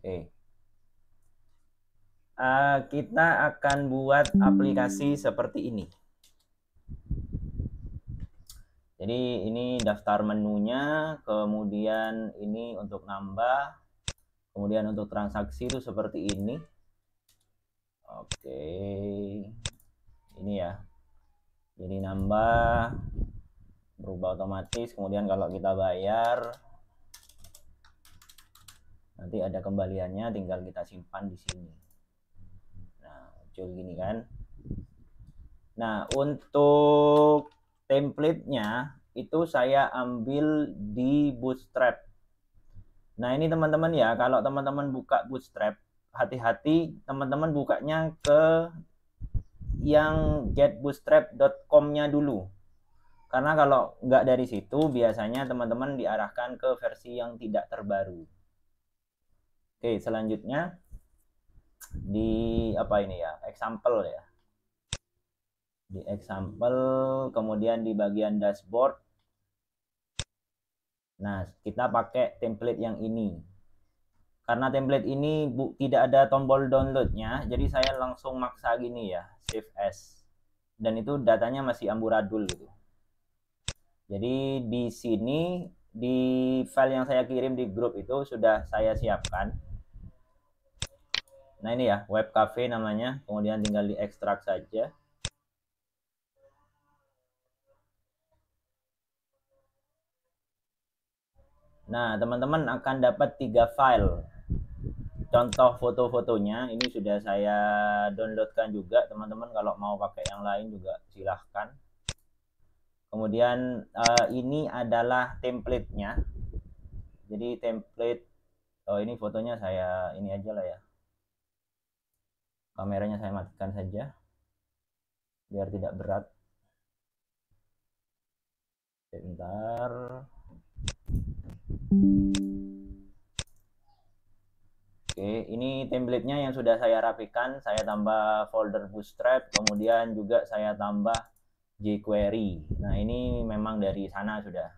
Oke. Kita akan buat aplikasi seperti ini. Jadi ini daftar menunya, kemudian ini untuk nambah, kemudian untuk transaksi itu seperti ini. Oke, ini ya. Jadi nambah, berubah otomatis. Kemudian kalau kita bayar, nanti ada kembaliannya, tinggal kita simpan di sini. Nah, muncul gini kan. Nah, untuk template-nya itu saya ambil di Bootstrap. Nah, ini teman-teman ya, kalau teman-teman buka Bootstrap, hati-hati teman-teman bukanya ke yang getbootstrap.com-nya dulu. Karena kalau nggak dari situ, biasanya teman-teman diarahkan ke versi yang tidak terbaru. Oke, selanjutnya di apa ini ya, example ya. Di example, kemudian di bagian dashboard. Nah, kita pakai template yang ini. Karena template ini tidak ada tombol downloadnya, jadi saya langsung maksa gini ya, save as. Dan itu datanya masih amburadul gitu. Jadi di sini, di file yang saya kirim di grup itu sudah saya siapkan. Nah ini ya, web cafe namanya, kemudian tinggal diekstrak saja. Nah, teman-teman akan dapat 3 file. Contoh foto-fotonya ini sudah saya downloadkan juga, teman-teman kalau mau pakai yang lain juga silahkan. Kemudian ini adalah template-nya. Jadi template, ini fotonya saya ini aja lah ya. Kameranya saya matikan saja biar tidak berat. Sebentar. Oke, ini template-nya yang sudah saya rapikan. Saya tambah folder Bootstrap, kemudian juga saya tambah jQuery. Nah, ini memang dari sana sudah.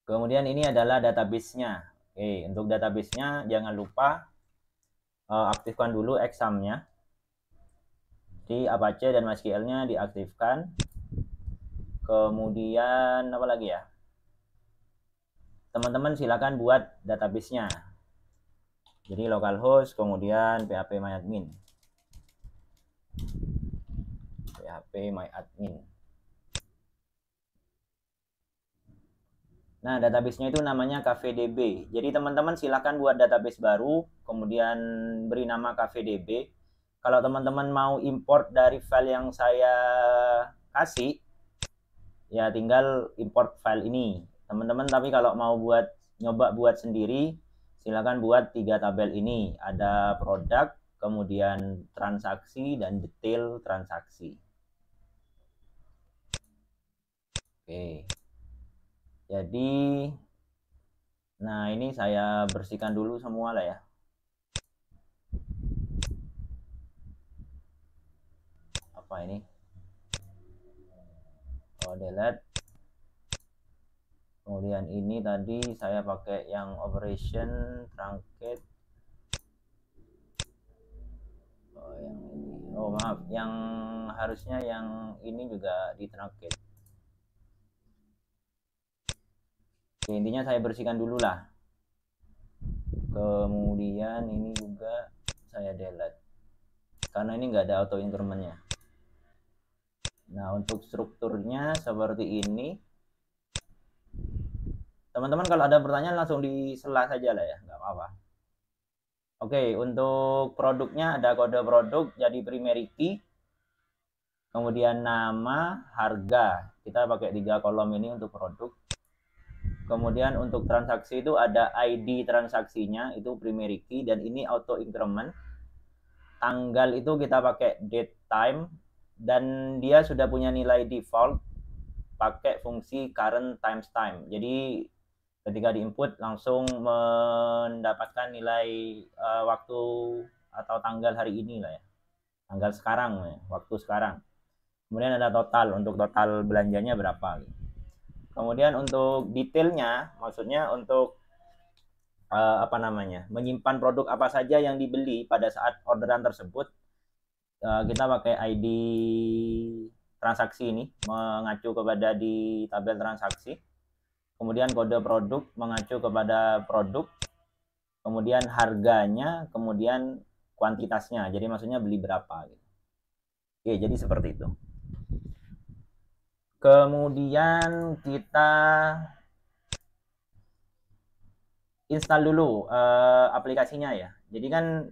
Kemudian ini adalah database-nya. Oke, untuk database-nya jangan lupa aktifkan dulu exam-nya. Di Apache dan MySQL-nya diaktifkan. Kemudian apa lagi ya? Teman-teman silakan buat database-nya. Jadi localhost, kemudian phpMyAdmin. phpMyAdmin. Nah, database-nya itu namanya CafeDB. Jadi teman-teman silakan buat database baru, kemudian beri nama CafeDB. Kalau teman-teman mau import dari file yang saya kasih, ya tinggal import file ini. Teman-teman tapi kalau mau nyoba buat sendiri, silakan buat 3 tabel ini. Ada produk, kemudian transaksi, dan detail transaksi. Oke. Jadi, nah ini saya bersihkan dulu semua lah ya. Apa ini? Oh, delete. Kemudian ini tadi saya pakai yang operation truncate. Oh, yang ini. Oh, maaf, yang harusnya yang ini juga di truncate. Oke, intinya saya bersihkan dulu lah. Kemudian ini juga saya delete. Karena ini nggak ada auto incrementnya. Nah, untuk strukturnya seperti ini. Teman-teman kalau ada pertanyaan langsung disela saja lah ya, nggak apa-apa. Oke, untuk produknya ada kode produk jadi primary key, kemudian nama, harga. Kita pakai 3 kolom ini untuk produk. Kemudian untuk transaksi itu ada ID transaksinya, itu primary key, dan ini auto increment. Tanggal itu kita pakai date time, dan dia sudah punya nilai default pakai fungsi current times time. Jadi ketika diinput langsung mendapatkan nilai waktu atau tanggal hari ini lah ya, tanggal sekarang ya, waktu sekarang. Kemudian ada total, untuk total belanjanya berapa. Kemudian untuk detailnya, maksudnya untuk apa namanya, menyimpan produk apa saja yang dibeli pada saat orderan tersebut, kita pakai ID transaksi ini mengacu kepada di tabel transaksi, kemudian kode produk mengacu kepada produk, kemudian harganya, kemudian kuantitasnya, jadi maksudnya beli berapa gitu. Oke, jadi seperti itu. Kemudian kita install dulu aplikasinya ya. Jadi kan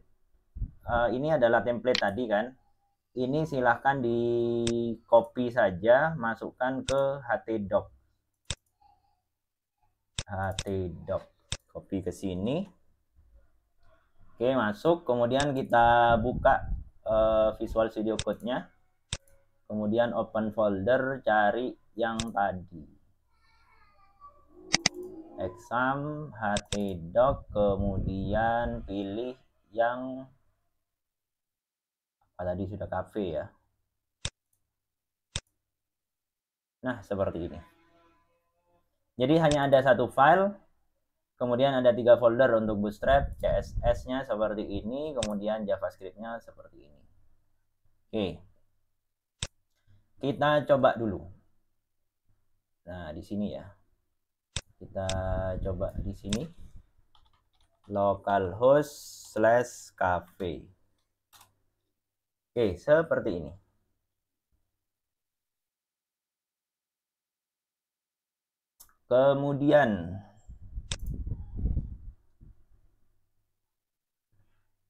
ini adalah template tadi kan. Ini silahkan di copy saja, masukkan ke htdoc. htdoc, copy ke sini. Oke, masuk. Kemudian kita buka Visual Studio Code-nya. Kemudian open folder, cari yang tadi. Exam, htdoc, kemudian pilih yang tadi sudah cafe ya. Nah, seperti ini. Jadi hanya ada satu file, kemudian ada 3 folder untuk Bootstrap, CSS-nya seperti ini, kemudian JavaScript-nya seperti ini. Oke. Kita coba dulu. Nah, di sini ya. Kita coba di sini. localhost/cafe. Oke, seperti ini. Kemudian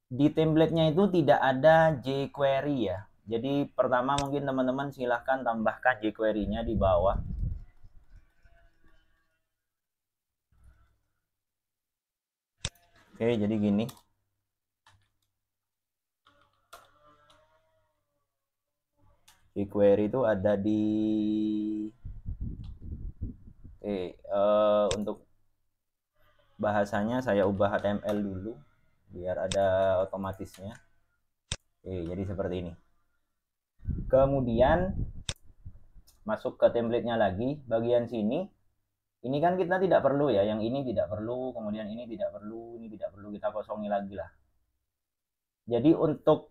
di template-nya itu tidak ada jQuery ya. Jadi pertama mungkin teman-teman silahkan tambahkan jQuery-nya di bawah. Oke, jadi gini. jQuery itu ada di untuk bahasanya saya ubah HTML dulu biar ada otomatisnya. Jadi seperti ini. Kemudian masuk ke template-nya lagi, bagian sini. Ini kan kita tidak perlu ya, yang ini tidak perlu, kemudian ini tidak perlu, ini tidak perlu, kita kosongi lagi lah. Jadi untuk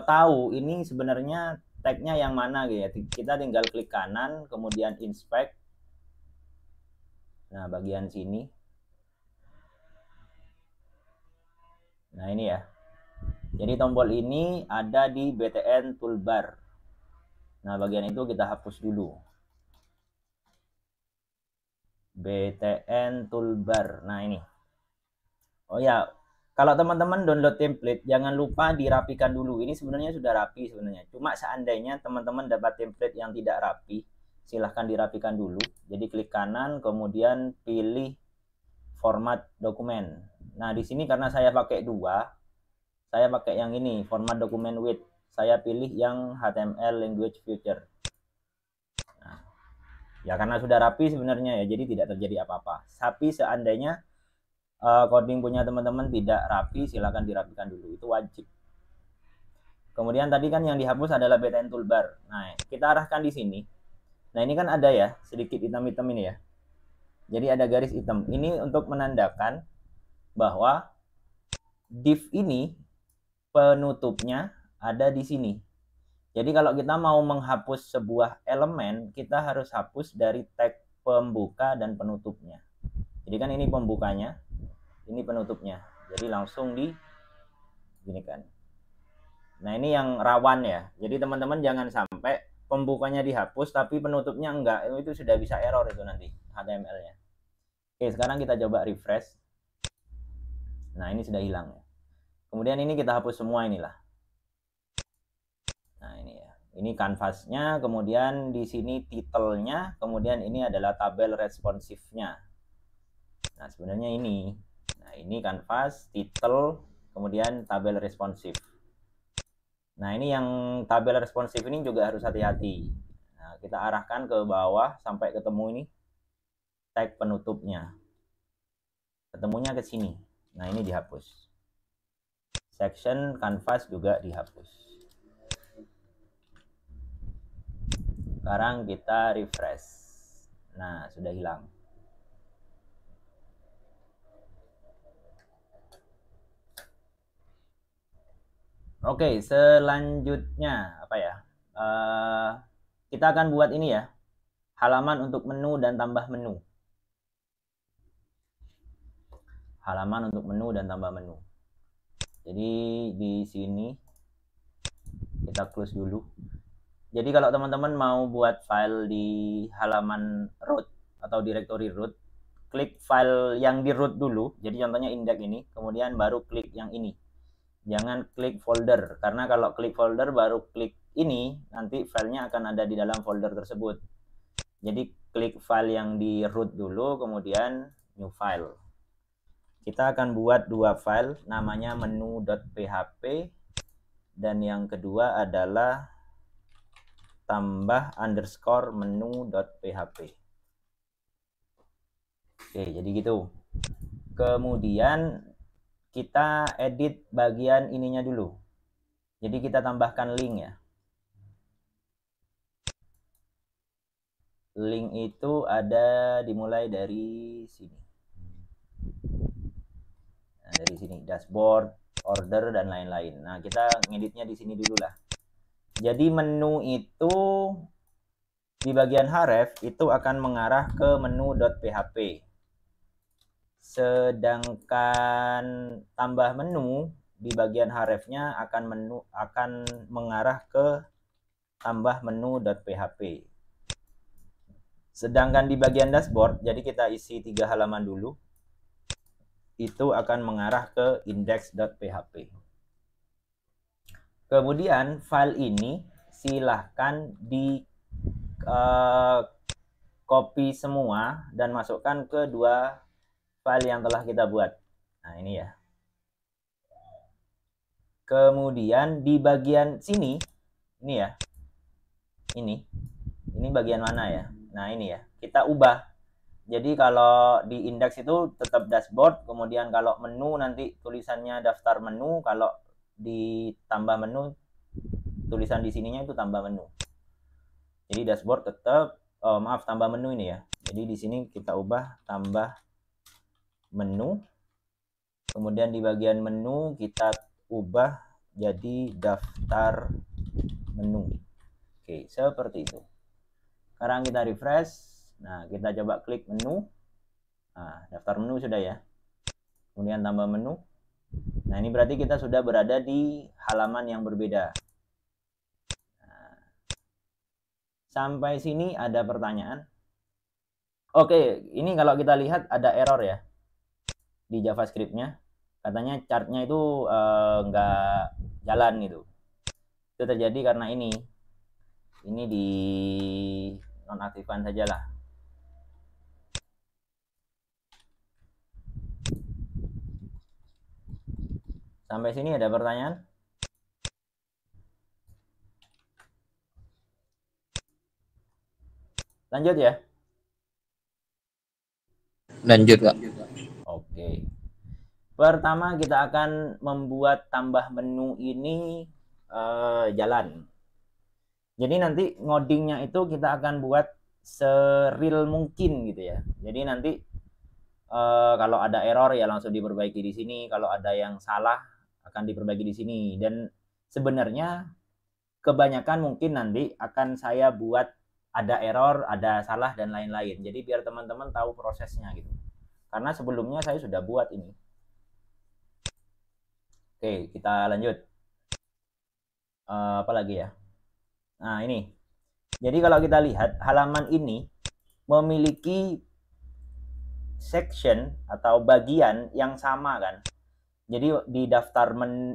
tahu ini sebenarnya tag-nya yang mana gitu ya, kita tinggal klik kanan, kemudian inspect. Nah, bagian sini. Nah, ini ya. Jadi tombol ini ada di BTN toolbar. Nah, bagian itu kita hapus dulu. BTN toolbar. Nah, ini. Oh ya, kalau teman-teman download template, jangan lupa dirapikan dulu. Ini sebenarnya sudah rapi sebenarnya. Cuma seandainya teman-teman dapat template yang tidak rapi, silahkan dirapikan dulu. Jadi klik kanan, kemudian pilih format dokumen. Nah, di sini karena saya pakai dua, saya pakai yang ini, format dokumen with. Saya pilih yang HTML language feature. Nah, ya karena sudah rapi sebenarnya ya, jadi tidak terjadi apa-apa. Tapi seandainya coding punya teman-teman tidak rapi, silakan dirapikan dulu, itu wajib. Kemudian tadi kan yang dihapus adalah BTN toolbar. Nah, kita arahkan di sini. Nah, ini kan ada ya sedikit hitam-hitam ini ya. Jadi ada garis hitam. Ini untuk menandakan bahwa div ini penutupnya ada di sini. Jadi kalau kita mau menghapus sebuah elemen, kita harus hapus dari tag pembuka dan penutupnya. Jadi kan ini pembukanya, ini penutupnya. Jadi langsung di gini kan. Nah, ini yang rawan ya. Jadi teman-teman jangan sampai pembukanya dihapus tapi penutupnya enggak. Itu sudah bisa error itu nanti HTML-nya. Oke, sekarang kita coba refresh. Nah, ini sudah hilang ya. Kemudian ini kita hapus semua inilah. Nah, ini ya. Ini kanvasnya, kemudian di sini titelnya, kemudian ini adalah tabel responsifnya. Nah, sebenarnya ini. Nah, ini kanvas, titel, kemudian tabel responsif. Nah, ini yang tabel responsif ini juga harus hati-hati. Nah, kita arahkan ke bawah sampai ketemu ini tag penutupnya. Ketemunya ke sini. Nah, ini dihapus. Section canvas juga dihapus. Sekarang kita refresh. Nah, sudah hilang. Oke, selanjutnya apa ya? Kita akan buat ini ya, halaman untuk menu dan tambah menu. Halaman untuk menu dan tambah menu. Jadi di sini kita close dulu. Jadi kalau teman-teman mau buat file di halaman root atau directory root, klik file yang di root dulu. Jadi contohnya index ini, kemudian baru klik yang ini. Jangan klik folder, karena kalau klik folder baru klik ini, nanti filenya akan ada di dalam folder tersebut. Jadi klik file yang di root dulu, kemudian new file. Kita akan buat dua file, namanya menu.php, dan yang kedua adalah tambah underscore menu.php. Oke, jadi gitu. Kemudian kita edit bagian ininya dulu. Jadi kita tambahkan link ya. Link itu ada dimulai dari sini. Nah, dari sini dashboard, order dan lain-lain. Nah, kita ngeditnya di sini dulu lah. Jadi menu itu di bagian href itu akan mengarah ke menu.php. Sedangkan tambah menu di bagian hrefnya akan mengarah ke tambah menu.php. Sedangkan di bagian dashboard, jadi kita isi 3 halaman dulu, itu akan mengarah ke index.php. Kemudian file ini silahkan di copy semua dan masukkan ke dua file yang telah kita buat. Nah, ini ya. Kemudian di bagian sini, ini ya. Ini bagian mana ya? Nah, ini ya. Kita ubah. Jadi kalau di indeks itu tetap dashboard, kemudian kalau menu nanti tulisannya daftar menu, kalau ditambah menu tulisan di sininya itu tambah menu. Jadi dashboard tetap tambah menu ini ya. Jadi di sini kita ubah tambah menu. Kemudian di bagian menu kita ubah jadi daftar menu. Oke, seperti itu. Sekarang kita refresh. Nah, kita coba klik menu. Nah, daftar menu sudah ya. Kemudian tambah menu. Nah, ini berarti kita sudah berada di halaman yang berbeda. Nah, sampai sini ada pertanyaan? Oke, ini kalau kita lihat ada error ya di JavaScript-nya. Katanya chart-nya itu nggak jalan gitu. Itu terjadi karena ini di nonaktifkan sajalah. Sampai sini ada pertanyaan? Lanjut ya? Lanjut, Pak. Oke. Pertama kita akan membuat tambah menu ini jalan. Jadi nanti ngodingnya itu kita akan buat seril mungkin gitu ya. Jadi nanti kalau ada error ya langsung diperbaiki di sini. Kalau ada yang salah akan diperbaiki di sini. Dan sebenarnya kebanyakan mungkin nanti akan saya buat ada error, ada salah dan lain-lain. Jadi biar teman-teman tahu prosesnya gitu. Karena sebelumnya saya sudah buat ini. Oke, kita lanjut. Apa lagi ya? Nah, ini. Jadi kalau kita lihat halaman ini memiliki section atau bagian yang sama kan. Jadi di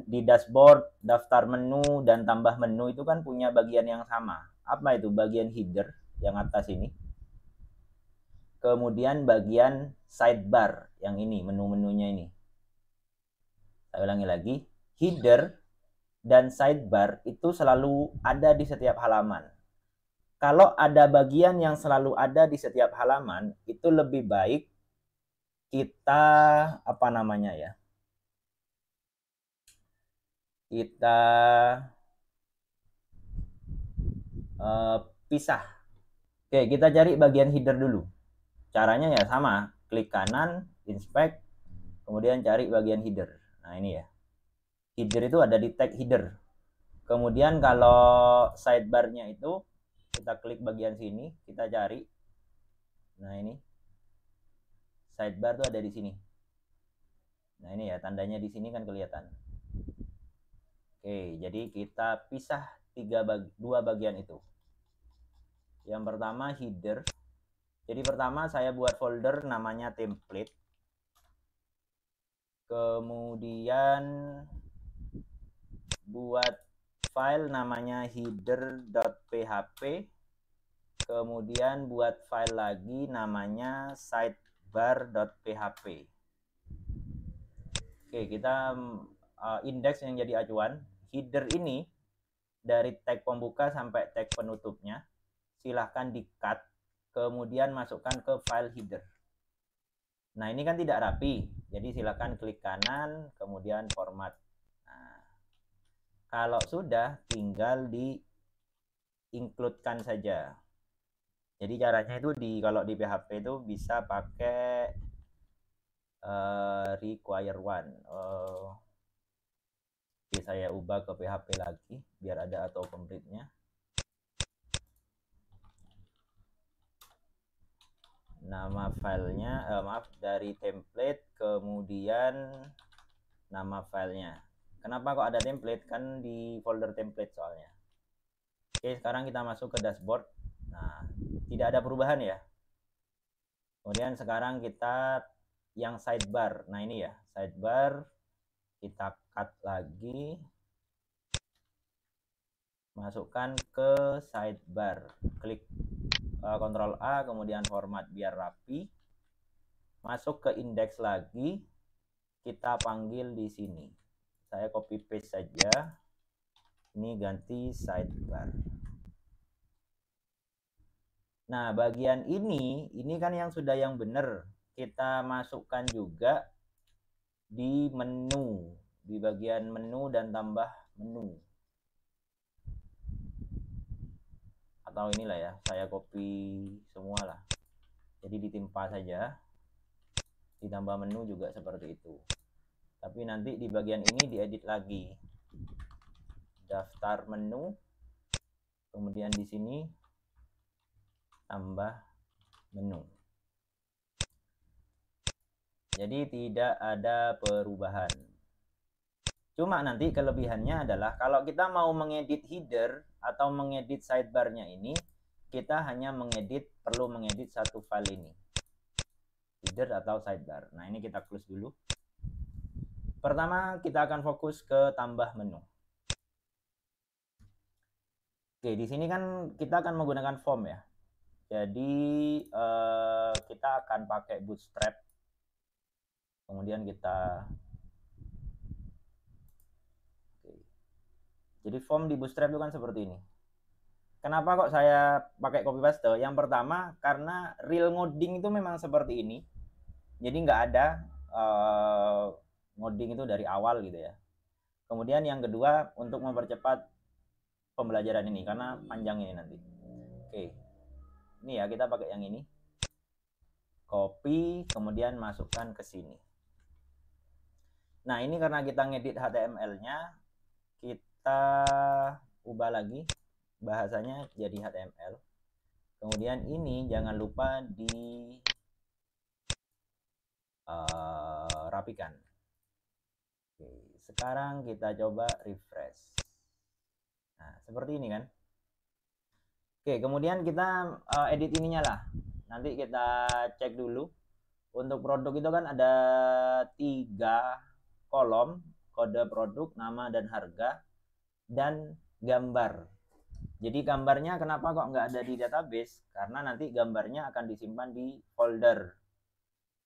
di dashboard, daftar menu dan tambah menu itu kan punya bagian yang sama. Apa itu? Bagian header yang atas ini. Kemudian bagian sidebar yang ini, menu-menunya ini. Saya ulangi lagi, header dan sidebar itu selalu ada di setiap halaman. Kalau ada bagian yang selalu ada di setiap halaman, itu lebih baik kita apa namanya ya? Kita pisah. Oke, kita cari bagian header dulu. Caranya ya sama, klik kanan, inspect, kemudian cari bagian header. Nah, ini ya. Header itu ada di tag header. Kemudian kalau sidebarnya itu kita klik bagian sini, kita cari. Nah ini sidebar tuh ada di sini. Nah ini ya tandanya di sini kan kelihatan. Oke, jadi kita pisah dua bagian itu. Yang pertama header. Jadi pertama saya buat folder namanya template. Kemudian buat file namanya header.php. Kemudian buat file lagi namanya sidebar.php. Oke, kita indeks yang jadi acuan. Header ini dari tag pembuka sampai tag penutupnya silahkan di-cut, kemudian masukkan ke file header. Nah ini kan tidak rapi, jadi silahkan klik kanan, kemudian format. Nah, kalau sudah tinggal di include-kan saja. Jadi caranya itu kalau di PHP itu bisa pakai require one. Oke, saya ubah ke PHP lagi biar ada auto complete-nya. Nama filenya dari template, kemudian nama filenya. Kenapa kok ada template? Kan di folder template soalnya. Oke, sekarang kita masuk ke dashboard. Nah, tidak ada perubahan ya. Kemudian sekarang kita yang sidebar. Nah ini ya, sidebar. Kita cut lagi. Masukkan ke sidebar. Klik Ctrl A, kemudian format biar rapi. Masuk ke indeks lagi. Kita panggil di sini. Saya copy paste saja. Ini ganti sidebar. Nah, bagian ini kan yang sudah yang benar. Kita masukkan juga di menu, di bagian menu dan tambah menu. Atau inilah ya, saya copy semua lah. Jadi ditimpa saja. Ditambah menu juga seperti itu. Tapi nanti di bagian ini diedit lagi. Daftar menu. Kemudian di sini tambah menu. Jadi tidak ada perubahan. Cuma nanti kelebihannya adalah kalau kita mau mengedit header atau mengedit sidebarnya ini, kita hanya perlu mengedit satu file ini. Header atau sidebar. Nah, ini kita close dulu. Pertama, kita akan fokus ke tambah menu. Oke, di sini kan kita akan menggunakan form ya. Jadi kita akan pakai Bootstrap. Kemudian kita Jadi form di Bootstrap itu kan seperti ini. Kenapa kok saya pakai copy paste? Yang pertama karena real ngoding itu memang seperti ini. Jadi nggak ada ngoding itu dari awal gitu ya. Kemudian yang kedua untuk mempercepat pembelajaran ini karena panjang ini nanti. Oke. Ini ya kita pakai yang ini. Copy kemudian masukkan ke sini. Nah, ini karena kita ngedit HTML-nya, kita ubah lagi bahasanya jadi HTML. Kemudian ini jangan lupa di rapikan. Oke, sekarang kita coba refresh. Nah, seperti ini kan. Oke, kemudian kita edit ininya lah. Nanti kita cek dulu. Untuk produk itu kan ada 3 kolom, kode produk, nama dan harga, dan gambar. Jadi gambarnya kenapa kok nggak ada di database? Karena nanti gambarnya akan disimpan di folder.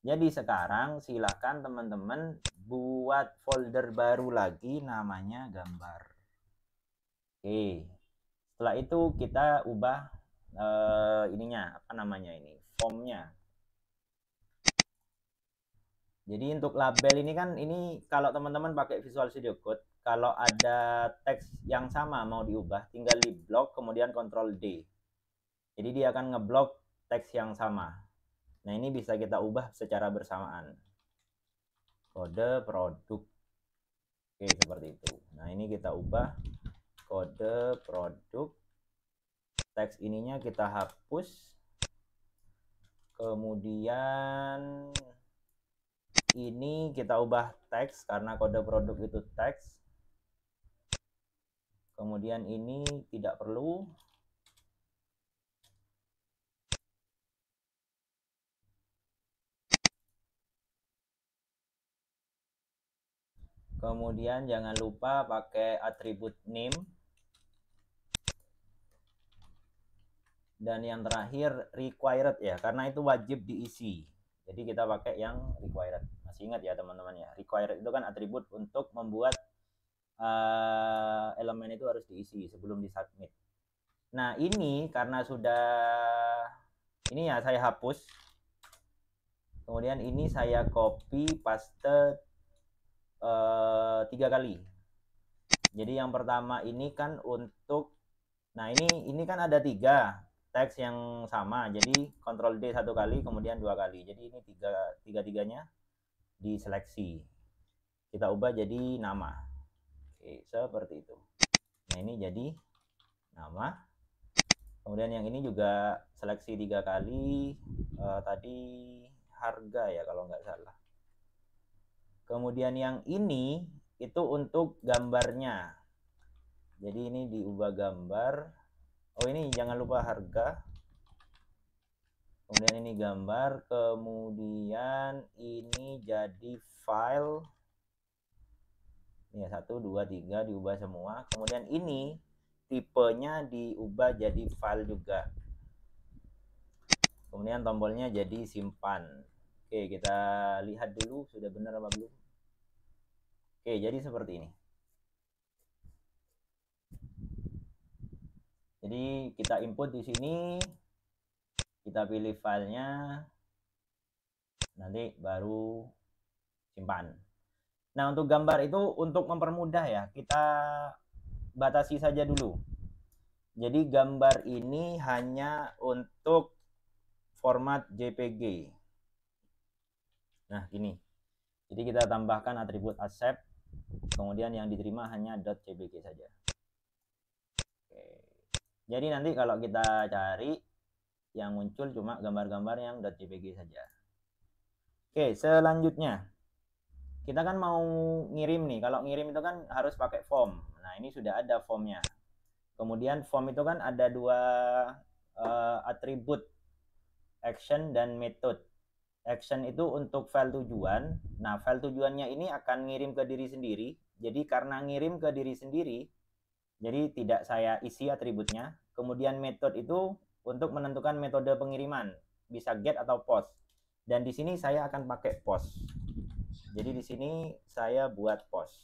Jadi sekarang silakan teman-teman buat folder baru lagi namanya gambar. Oke. Setelah itu kita ubah ininya, apa namanya ini? Formnya. Jadi untuk label ini kan kalau teman-teman pakai Visual Studio Code, kalau ada teks yang sama mau diubah, tinggal di blok kemudian Ctrl D. Jadi dia akan ngeblok teks yang sama. Nah, ini bisa kita ubah secara bersamaan. Kode produk. Oke, seperti itu. Nah, ini kita ubah kode produk. Teks ininya kita hapus. Kemudian ini kita ubah teks karena kode produk itu teks. Kemudian ini tidak perlu. Kemudian jangan lupa pakai atribut name. Dan yang terakhir required ya, karena itu wajib diisi. Jadi kita pakai yang required. Masih ingat ya teman-teman ya, required itu kan atribut untuk membuat elemen itu harus diisi sebelum disubmit. Nah ini karena sudah, ini ya saya hapus. Kemudian ini saya copy paste 3 kali. Jadi yang pertama ini kan untuk, nah ini kan ada 3 teks yang sama, jadi Ctrl D 1 kali, kemudian 2 kali. Jadi ini tiga-tiganya diseleksi. Kita ubah jadi nama. Oke, seperti itu. Nah ini jadi nama. Kemudian yang ini juga seleksi 3 kali. Tadi harga ya kalau nggak salah. Kemudian yang ini itu untuk gambarnya. Jadi ini diubah gambar. Oh ini jangan lupa harga. Kemudian ini gambar. Kemudian ini jadi file. Ini ya 1, 2, 3 diubah semua. Kemudian ini tipenya diubah jadi file juga. Kemudian tombolnya jadi simpan. Oke, kita lihat dulu sudah benar apa belum. Oke, jadi seperti ini. Jadi kita input di sini, kita pilih filenya, nanti baru simpan. Nah untuk gambar itu untuk mempermudah ya, kita batasi saja dulu. Jadi gambar ini hanya untuk format JPG. Nah gini, jadi kita tambahkan atribut accept, kemudian yang diterima hanya .jpg saja. Oke. Jadi nanti kalau kita cari, yang muncul cuma gambar-gambar yang .jpg saja. Oke, selanjutnya kita kan mau ngirim nih. Kalau ngirim itu kan harus pakai form. Nah ini sudah ada formnya. Kemudian form itu kan ada 2 atribut, action dan method. Action itu untuk file tujuan. Nah file tujuannya ini akan ngirim ke diri sendiri. Jadi karena ngirim ke diri sendiri, jadi tidak saya isi atributnya. Kemudian method itu untuk menentukan metode pengiriman, bisa get atau post. Dan di sini saya akan pakai post. Jadi di sini saya buat post.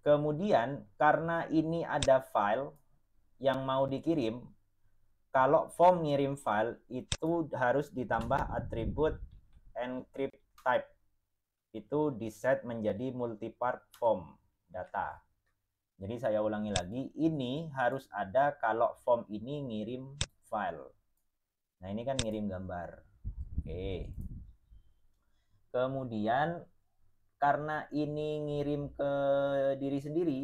Kemudian karena ini ada file yang mau dikirim, kalau form ngirim file itu harus ditambah atribut encrypt type. Itu diset menjadi multipart form data. Jadi saya ulangi lagi, ini harus ada kalau form ini ngirim file. Nah ini kan ngirim gambar. Oke. Kemudian karena ini ngirim ke diri sendiri,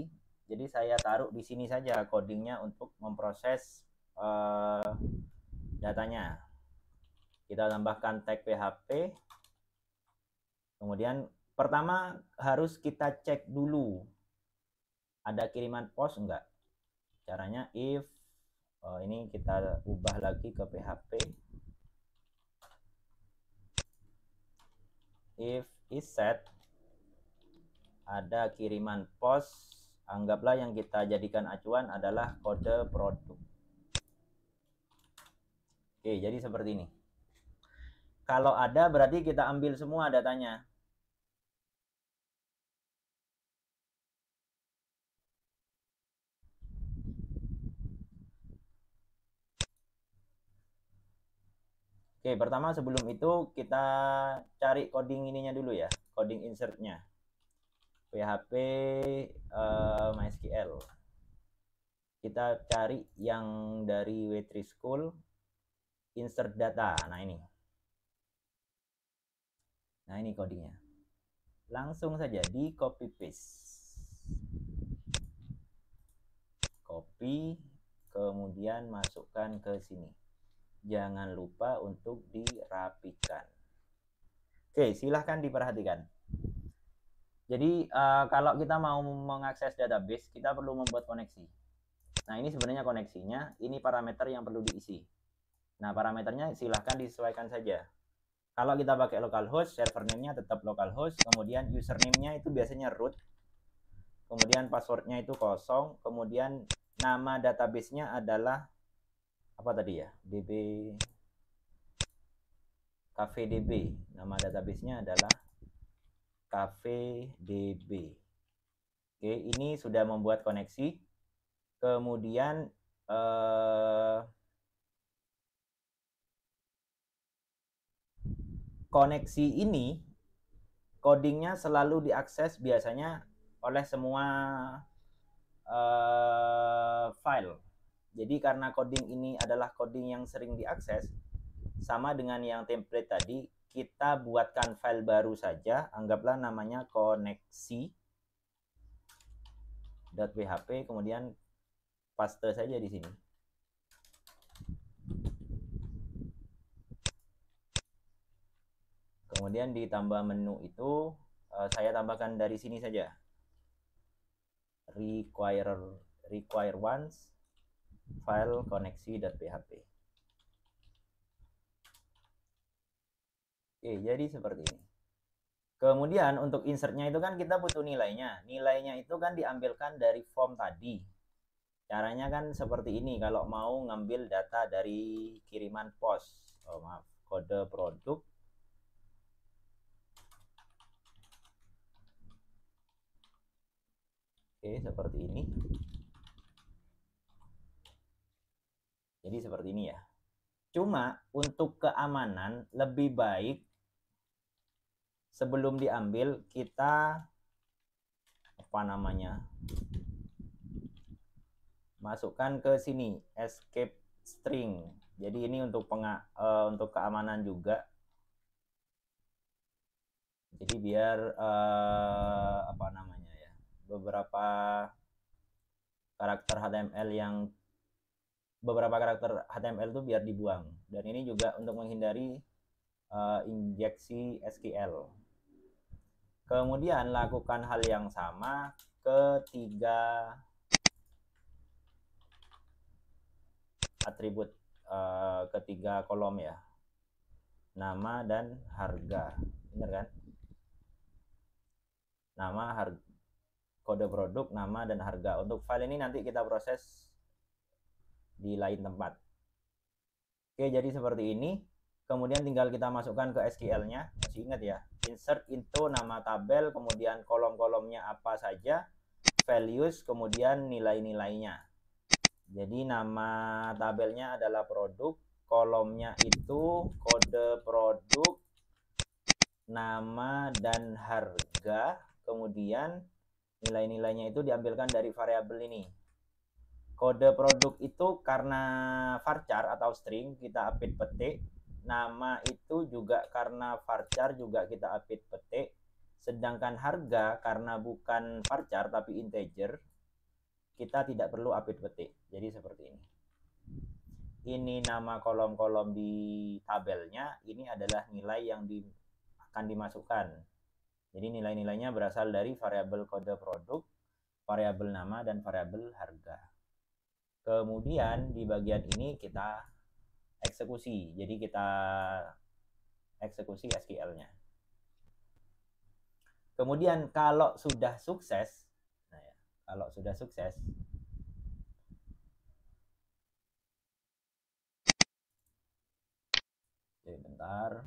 jadi saya taruh di sini saja codingnya untuk memproses datanya. Kita tambahkan tag PHP. Kemudian pertama harus kita cek dulu ada kiriman post enggak. Caranya if ini kita ubah lagi ke PHP. If is set ada kiriman post, anggaplah yang kita jadikan acuan adalah kode produk. Oke, jadi seperti ini. Kalau ada berarti kita ambil semua datanya. Oke, pertama sebelum itu kita cari coding ininya dulu ya, coding insertnya. PHP MySQL. Kita cari yang dari W3 School insert data. Nah ini. Nah ini codingnya. Langsung saja di copy paste. copy, kemudian masukkan ke sini. Jangan lupa untuk dirapikan. Oke, silahkan diperhatikan. Jadi kalau kita mau mengakses database, kita perlu membuat koneksi. Nah, ini sebenarnya koneksinya, ini parameter yang perlu diisi. Nah, parameternya silahkan disesuaikan saja. Kalau kita pakai localhost, server name-nya tetap localhost, kemudian username-nya itu biasanya root, kemudian password-nya itu kosong, kemudian nama database-nya adalah apa tadi ya? KVDB. Nama database-nya adalah KVDB. Oke, ini sudah membuat koneksi. Kemudian koneksi ini codingnya selalu diakses biasanya oleh semua file. Jadi karena coding ini adalah coding yang sering diakses, sama dengan yang template tadi, kita buatkan file baru saja, anggaplah namanya koneksi.php, kemudian paste saja di sini. Kemudian ditambah menu itu, saya tambahkan dari sini saja. Require once file koneksi.php. Oke, jadi seperti ini. Kemudian untuk insertnya itu kan kita butuh nilainya. Nilainya itu kan diambilkan dari form tadi. Caranya kan seperti ini kalau mau ngambil data dari kiriman pos. Oh, maaf, kode produk. Oke, seperti ini. Jadi seperti ini ya. Cuma untuk keamanan lebih baik sebelum diambil kita masukkan ke sini escape string. Jadi ini untuk keamanan juga. Jadi biar beberapa karakter HTML itu biar dibuang. Dan ini juga untuk menghindari injeksi SQL. Kemudian lakukan hal yang sama ketiga atribut, ketiga kolom ya, nama dan harga, bener kan? Nama, harga, kode produk, nama dan harga. Untuk file ini nanti kita proses di lain tempat. Oke, jadi seperti ini. Kemudian tinggal kita masukkan ke SQL-nya. Masih ingat ya, insert into nama tabel, kemudian kolom-kolomnya apa saja, values, kemudian nilai-nilainya. Jadi nama tabelnya adalah produk, kolomnya itu kode produk, nama dan harga, kemudian nilai-nilainya itu diambilkan dari variabel ini. Kode produk itu karena varchar atau string kita update petik, nama itu juga karena varchar juga kita update petik, sedangkan harga karena bukan varchar tapi integer, kita tidak perlu update petik. Jadi seperti ini. Ini nama kolom-kolom di tabelnya, ini adalah nilai yang akan dimasukkan. Jadi nilai-nilainya berasal dari variabel kode produk, variabel nama, dan variabel harga. Kemudian di bagian ini kita eksekusi. Jadi kita eksekusi SQL-nya. Kemudian kalau sudah sukses, oke, bentar.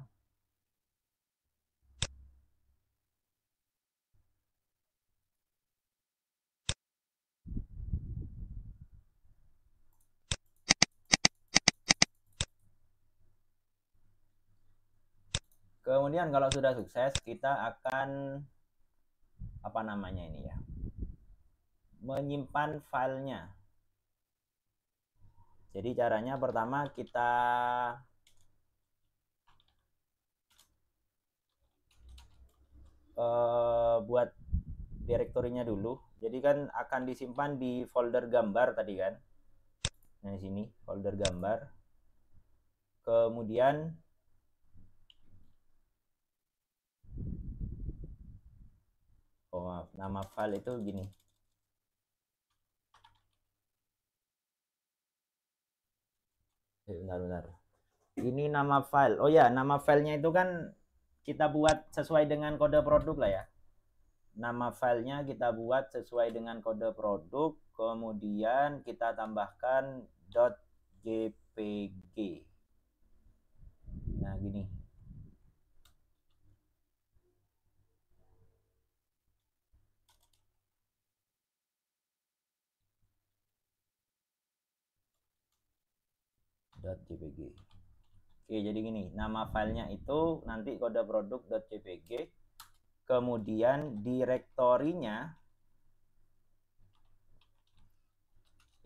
Kemudian kalau sudah sukses, kita akan menyimpan filenya. Jadi caranya pertama kita buat direktorinya dulu. Jadi kan akan disimpan di folder gambar tadi kan. Nah, di sini folder gambar. Kemudian maaf, nama file itu gini. Bentar. Ini nama file. Oh ya, nama filenya itu kan kita buat sesuai dengan kode produk lah ya. Nama filenya kita buat sesuai dengan kode produk, kemudian kita tambahkan .jpg. Nah, gini. .jpg. Oke, jadi gini, nama filenya itu nanti kode produk .jpg, kemudian direktorinya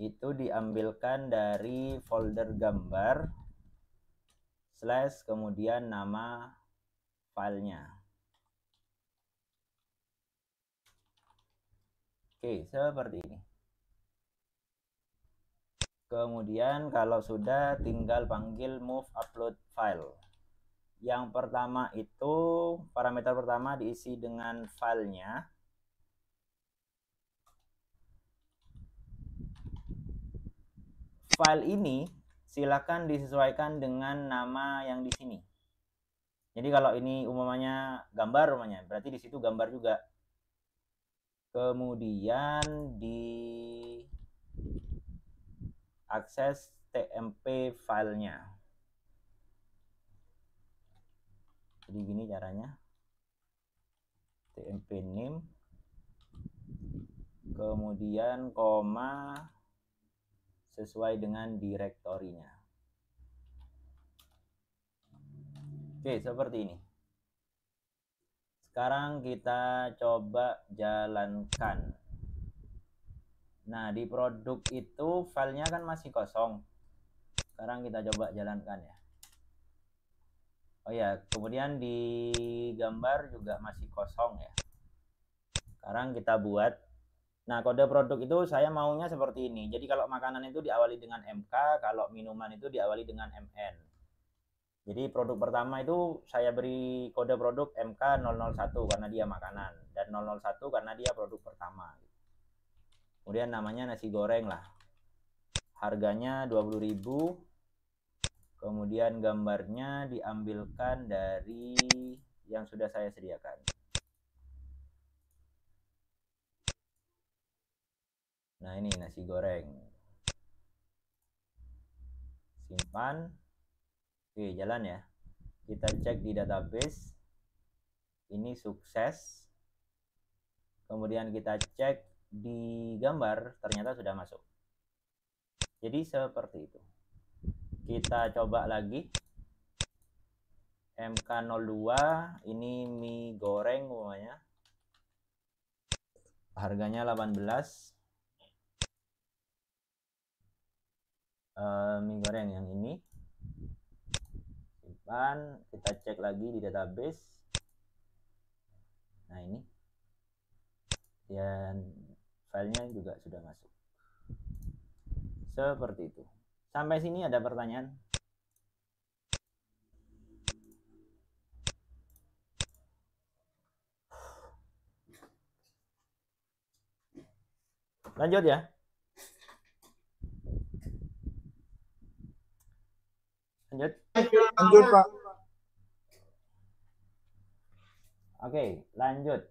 itu diambilkan dari folder gambar / kemudian nama filenya. Oke, seperti ini. Kemudian kalau sudah tinggal panggil move upload file. Yang pertama itu parameter pertama diisi dengan filenya. File ini silakan disesuaikan dengan nama yang di sini. Jadi kalau ini umumnya gambar berarti di situ gambar juga. Kemudian di akses tmp filenya. Jadi gini caranya. tmp name, kemudian koma sesuai dengan direktorinya. Oke, seperti ini. Sekarang kita coba jalankan. Nah, di produk itu filenya kan masih kosong. Sekarang kita coba jalankan ya. Oh ya, kemudian di gambar juga masih kosong ya. Sekarang kita buat. Nah, kode produk itu saya maunya seperti ini. Jadi kalau makanan itu diawali dengan MK, kalau minuman itu diawali dengan MN. Jadi produk pertama itu saya beri kode produk MK001 karena dia makanan, dan 001 karena dia produk pertama. Kemudian namanya nasi goreng lah. Harganya 20.000. Kemudian gambarnya diambilkan dari yang sudah saya sediakan. Nah, ini nasi goreng. Simpan. Oke, jalan ya. Kita cek di database. Ini sukses. Kemudian kita cek di gambar, ternyata sudah masuk. Jadi seperti itu. Kita coba lagi. MK02, ini mie goreng umumnya. Harganya 18. Mie goreng yang ini. Simpan, kita cek lagi di database. Nah, ini. Dan filenya juga sudah masuk. Seperti itu. Sampai sini ada pertanyaan? Lanjut ya. Lanjut Pak. Oke, lanjut.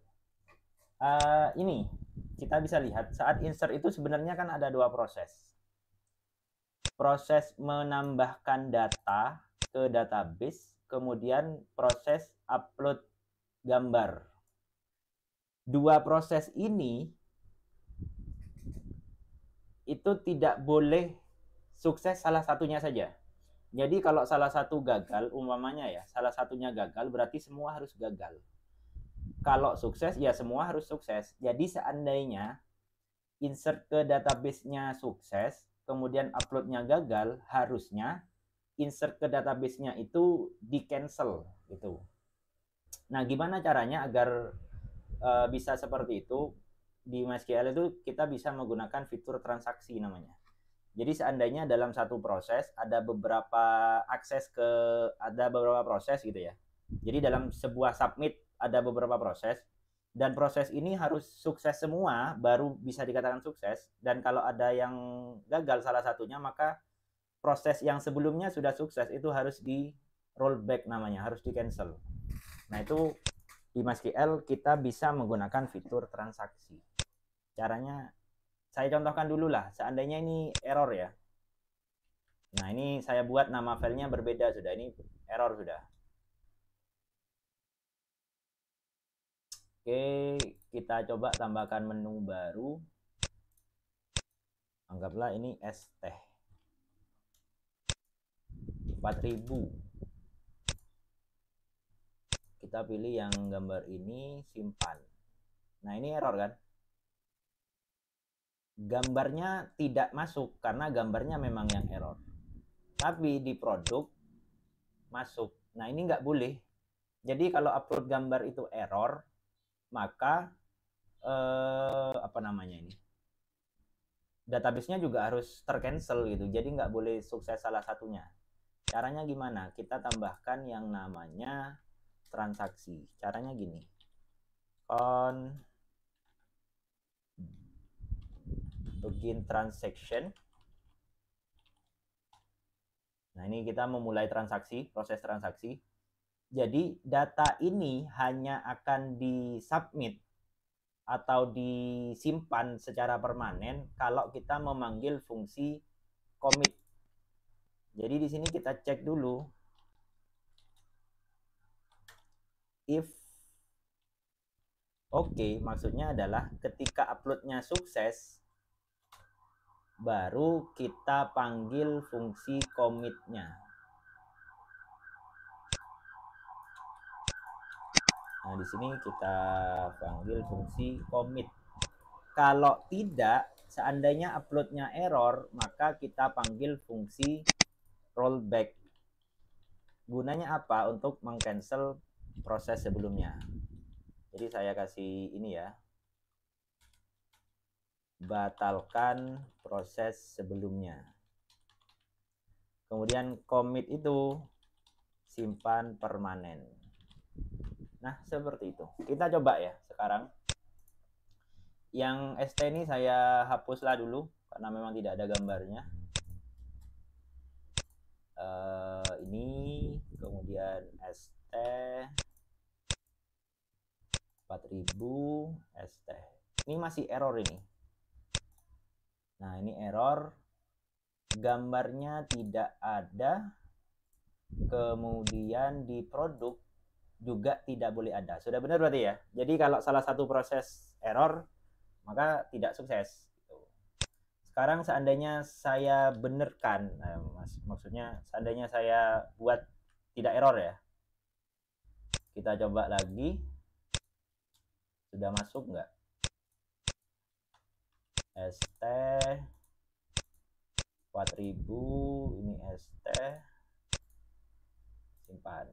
Ini kita bisa lihat saat insert itu sebenarnya kan ada dua proses. Proses menambahkan data ke database, kemudian proses upload gambar. Dua proses ini itu tidak boleh sukses salah satunya saja. Jadi kalau salah satu gagal, umpamanya ya, salah satunya gagal berarti semua harus gagal. Kalau sukses ya semua harus sukses. Jadi seandainya insert ke database-nya sukses, kemudian upload-nya gagal, harusnya insert ke database-nya itu di cancel gitu. Nah, gimana caranya agar bisa seperti itu? di MySQL itu kita bisa menggunakan fitur transaksi namanya. Jadi seandainya dalam satu proses ada beberapa proses gitu ya. Jadi dalam sebuah submit ada beberapa proses, dan proses ini harus sukses semua baru bisa dikatakan sukses. Dan kalau ada yang gagal salah satunya, maka proses yang sebelumnya sudah sukses itu harus di rollback namanya, harus di cancel. Nah itu di MySQL kita bisa menggunakan fitur transaksi. Caranya saya contohkan dulu lah. Seandainya ini error ya. Nah ini saya buat nama filenya berbeda sudah. Ini error sudah. Oke, kita coba tambahkan menu baru. Anggaplah ini es teh 4000. Kita pilih yang gambar ini, simpan. Nah ini error kan? Gambarnya tidak masuk karena gambarnya memang yang error. Tapi di produk masuk. Nah ini nggak boleh. Jadi kalau upload gambar itu error, maka database-nya juga harus tercancel gitu. Jadi nggak boleh sukses salah satunya. Caranya gimana? Kita tambahkan yang namanya transaksi. Caranya gini. Begin transaction. Nah, ini kita memulai transaksi, proses transaksi. Jadi, data ini hanya akan disubmit atau disimpan secara permanen kalau kita memanggil fungsi commit. Jadi, di sini kita cek dulu if oke, maksudnya adalah ketika uploadnya sukses, baru kita panggil fungsi commit-nya. Nah, di sini kita panggil fungsi commit. Kalau tidak, seandainya uploadnya error, maka kita panggil fungsi rollback. Gunanya apa? Untuk meng-cancel proses sebelumnya. Jadi saya kasih ini ya. Batalkan proses sebelumnya. Kemudian commit itu simpan permanen. Nah, seperti itu. Kita coba ya sekarang. Yang ST ini saya hapuslah dulu karena memang tidak ada gambarnya. Ini kemudian ST 4000 ST. Ini masih error ini. Nah, ini error. Gambarnya tidak ada. Kemudian di produk juga tidak boleh ada. Sudah benar berarti ya? Jadi kalau salah satu proses error, maka tidak sukses. Sekarang seandainya saya benarkan, maksudnya seandainya saya buat tidak error ya. Kita coba lagi. Sudah masuk nggak? ST 4000, ini ST, simpan.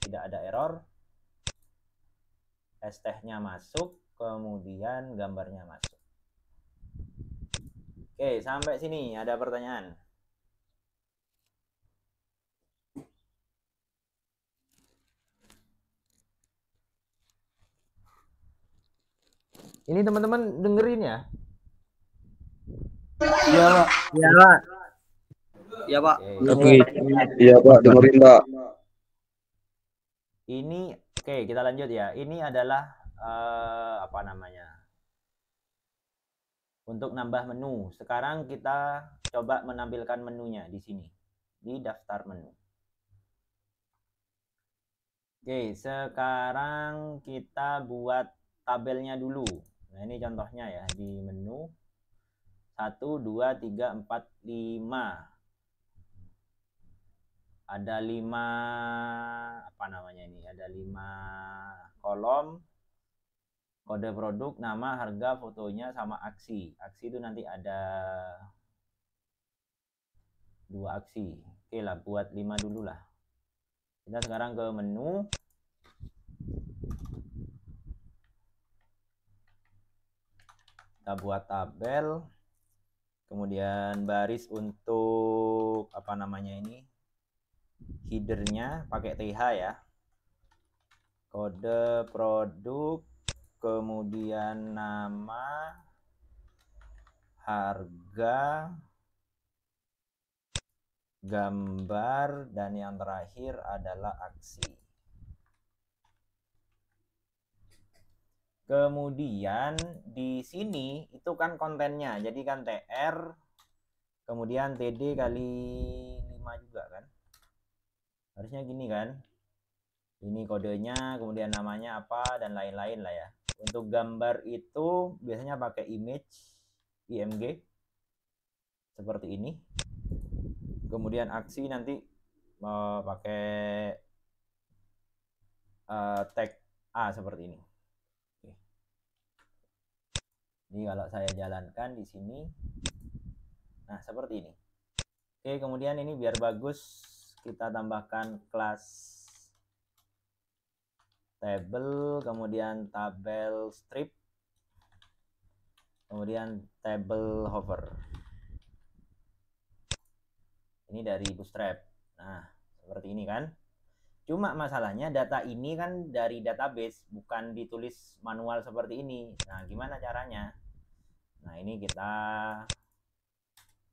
Tidak ada error. ST-nya masuk, kemudian gambarnya masuk. Oke, sampai sini ada pertanyaan? Ini teman-teman dengerin ya? Iya, Pak. Iya, Pak. Iya, Pak. Oke. Iya, Pak, dengerin, Pak. Ini oke, kita lanjut ya. Ini adalah untuk nambah menu. Sekarang kita coba menampilkan menunya di sini, di daftar menu. Oke, sekarang kita buat tabelnya dulu. Nah, ini contohnya ya, di menu 1, 2, 3, 4, 5. Ada 5 ada 5 kolom. Kode produk, nama, harga, fotonya, sama aksi. Aksi itu nanti ada 2 aksi. Oke lah, buat 5 dulu lah. Kita sekarang ke menu. kita buat tabel, kemudian baris untuk apa namanya ini, headernya pakai TH ya, kode produk, kemudian nama, harga, gambar, dan yang terakhir adalah aksi. Kemudian di sini itu kan kontennya, jadi kan TR, kemudian TD kali 5 juga kan, harusnya gini kan, ini kodenya, kemudian namanya apa, dan lain-lain lah ya. Untuk gambar itu biasanya pakai image IMG seperti ini, kemudian aksi nanti pakai tag A seperti ini. Jadi kalau saya jalankan di sini, nah seperti ini. Oke, kemudian ini biar bagus kita tambahkan kelas table, kemudian tabel strip, kemudian table hover. Ini dari Bootstrap. Nah, seperti ini kan. Cuma masalahnya data ini kan dari database, bukan ditulis manual seperti ini. Nah, gimana caranya? Nah, ini kita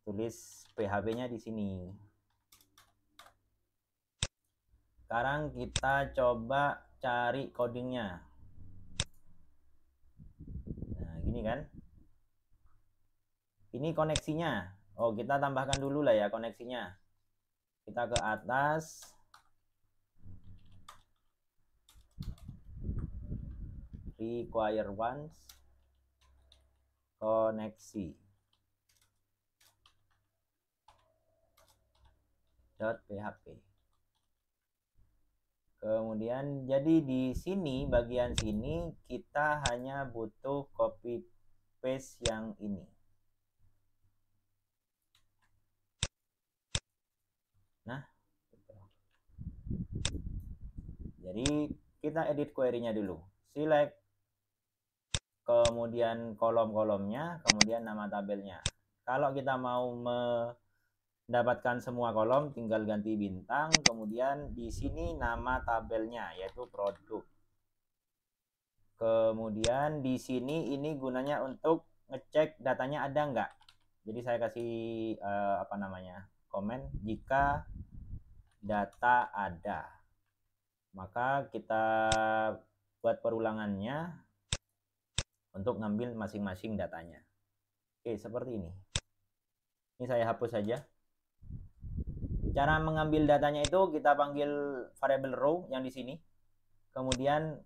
tulis PHP-nya di sini. Sekarang kita coba cari codingnya. Nah, gini kan. Ini koneksinya. Oh, kita tambahkan dulu lah ya koneksinya. Kita ke atas. Require once. Koneksi. .php. Kemudian jadi di sini bagian sini kita hanya butuh copy paste yang ini. Nah, jadi kita edit query-nya dulu. Select, kemudian kolom-kolomnya, kemudian nama tabelnya. Kalau kita mau mendapatkan semua kolom, tinggal ganti bintang, kemudian di sini nama tabelnya yaitu produk. Kemudian di sini ini gunanya untuk ngecek datanya ada nggak. Jadi saya kasih apa namanya, komen jika data ada. Maka kita buat perulangannya untuk ngambil masing-masing datanya. Oke, seperti ini. Ini saya hapus saja. Cara mengambil datanya itu kita panggil variable row yang di sini. Kemudian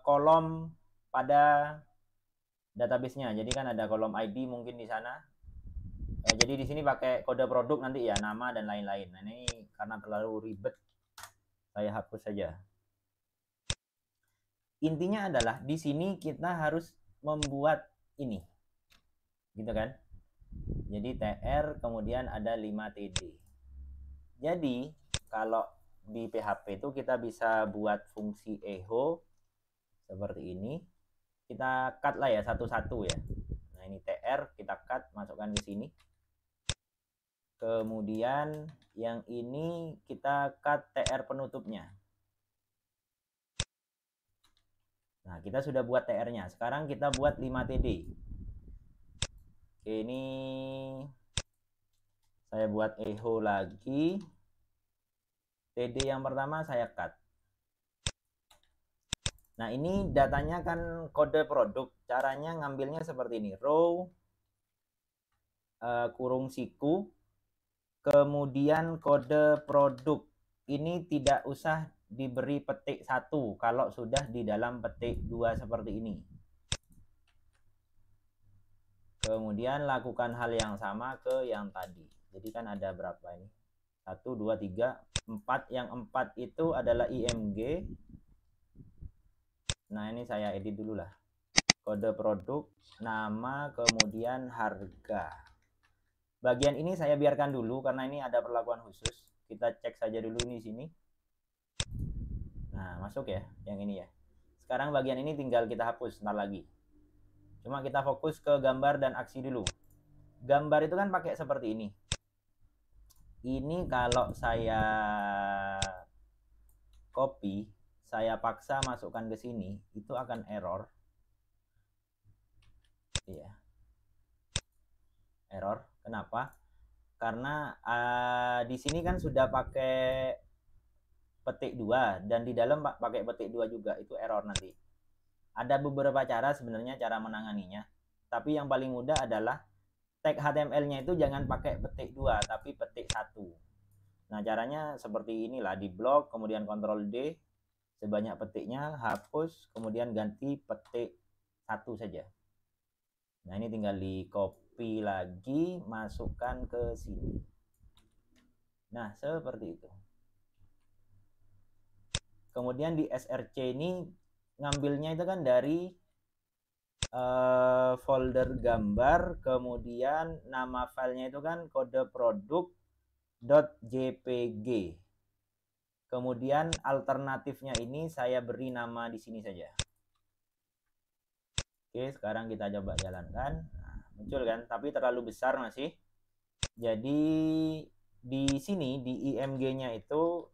kolom pada database-nya. Jadi kan ada kolom ID mungkin di sana. Jadi di sini pakai kode produk nanti ya, nama dan lain-lain. Nah, ini karena terlalu ribet, saya hapus saja. Intinya adalah di sini kita harus membuat ini, gitu kan? Jadi TR kemudian ada 5TD. Jadi kalau di PHP itu kita bisa buat fungsi echo seperti ini. Kita cut lah ya satu-satu ya. Nah, ini TR kita cut, masukkan ke sini. Kemudian yang ini kita cut TR penutupnya. Nah, kita sudah buat TR-nya. Sekarang kita buat 5TD. Oke, ini saya buat echo lagi. TD yang pertama saya cut. Nah, ini datanya kan kode produk. Caranya ngambilnya seperti ini. Row, kurung siku, kemudian kode produk. Ini tidak usah diberi petik 1 kalau sudah di dalam petik 2 seperti ini. Kemudian lakukan hal yang sama ke yang tadi. Jadi kan ada berapa ini? 1, 2, 3, 4. Yang 4 itu adalah IMG. Nah, ini saya edit dulu lah. Kode produk, nama, kemudian harga. Bagian ini saya biarkan dulu karena ini ada perlakuan khusus. Kita cek saja dulu ini sini. Nah, masuk ya yang ini ya. Sekarang bagian ini tinggal kita hapus ntar lagi. Cuma kita fokus ke gambar dan aksi dulu. Gambar itu kan pakai seperti ini. Ini kalau saya copy, saya paksa masukkan ke sini, itu akan error. Iya. Error. Kenapa? Karena di sini kan sudah pakai petik 2 dan di dalam pakai petik 2 juga, itu error nanti. Ada beberapa cara sebenarnya cara menanganinya, tapi yang paling mudah adalah tag HTML-nya itu jangan pakai petik 2 tapi petik 1. Nah, caranya seperti inilah, di blok, kemudian Ctrl D sebanyak petiknya, hapus, kemudian ganti petik 1 saja. Nah, ini tinggal di copy lagi, masukkan ke sini. Nah, seperti itu. Kemudian di src ini ngambilnya itu kan dari folder gambar, kemudian nama filenya itu kan kode produk.jpg. Kemudian alternatifnya ini saya beri nama di sini saja. Oke, sekarang kita coba jalankan. Nah, muncul kan, tapi terlalu besar masih. Jadi di sini di img-nya itu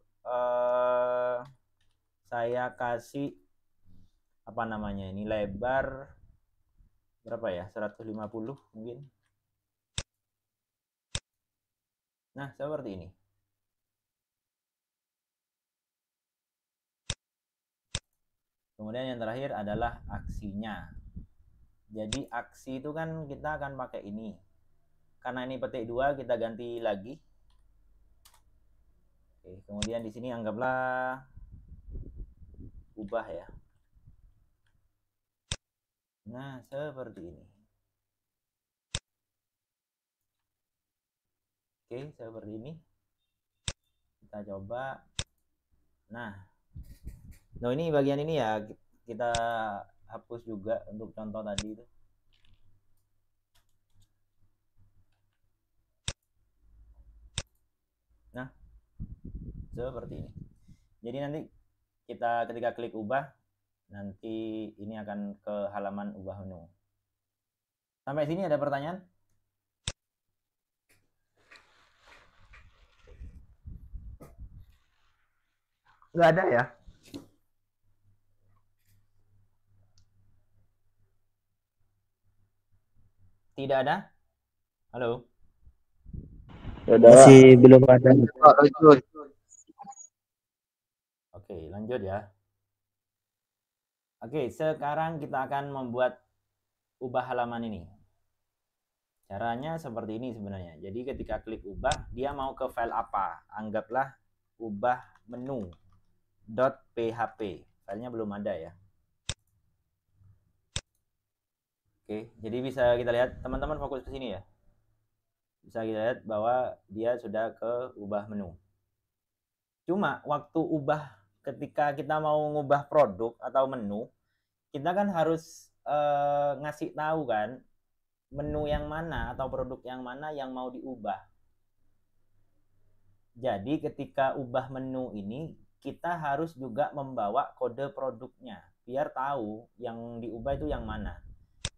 saya kasih apa namanya ini, lebar berapa ya, 150 mungkin. Nah, seperti ini. Kemudian yang terakhir adalah aksinya. Jadi aksi itu kan kita akan pakai ini. Karena ini petik 2, kita ganti lagi. Oke, kemudian di sini anggaplah ubah ya. Nah, seperti ini. Oke, seperti ini. Kita coba. Nah, ini bagian ini ya, kita hapus juga untuk contoh tadi itu. Nah, seperti ini. Jadi nanti kita ketika klik ubah, nanti ini akan ke halaman ubah menu. Sampai sini ada pertanyaan? Nggak ada ya? Tidak ada? Halo? Masih belum ada. Pak, lanjut. Oke, lanjut ya. Oke, sekarang kita akan membuat ubah halaman ini. Caranya seperti ini sebenarnya. Jadi ketika klik ubah, dia mau ke file apa? Anggaplah ubah menu .php. Filenya belum ada ya. Oke, jadi bisa kita lihat, teman-teman fokus ke sini ya. Bisa kita lihat bahwa dia sudah ke ubah menu. Cuma waktu ubah, ketika kita mau ngubah produk atau menu, kita kan harus ngasih tahu kan menu yang mana atau produk yang mana yang mau diubah. Jadi ketika ubah menu ini, kita harus juga membawa kode produknya biar tahu yang diubah itu yang mana.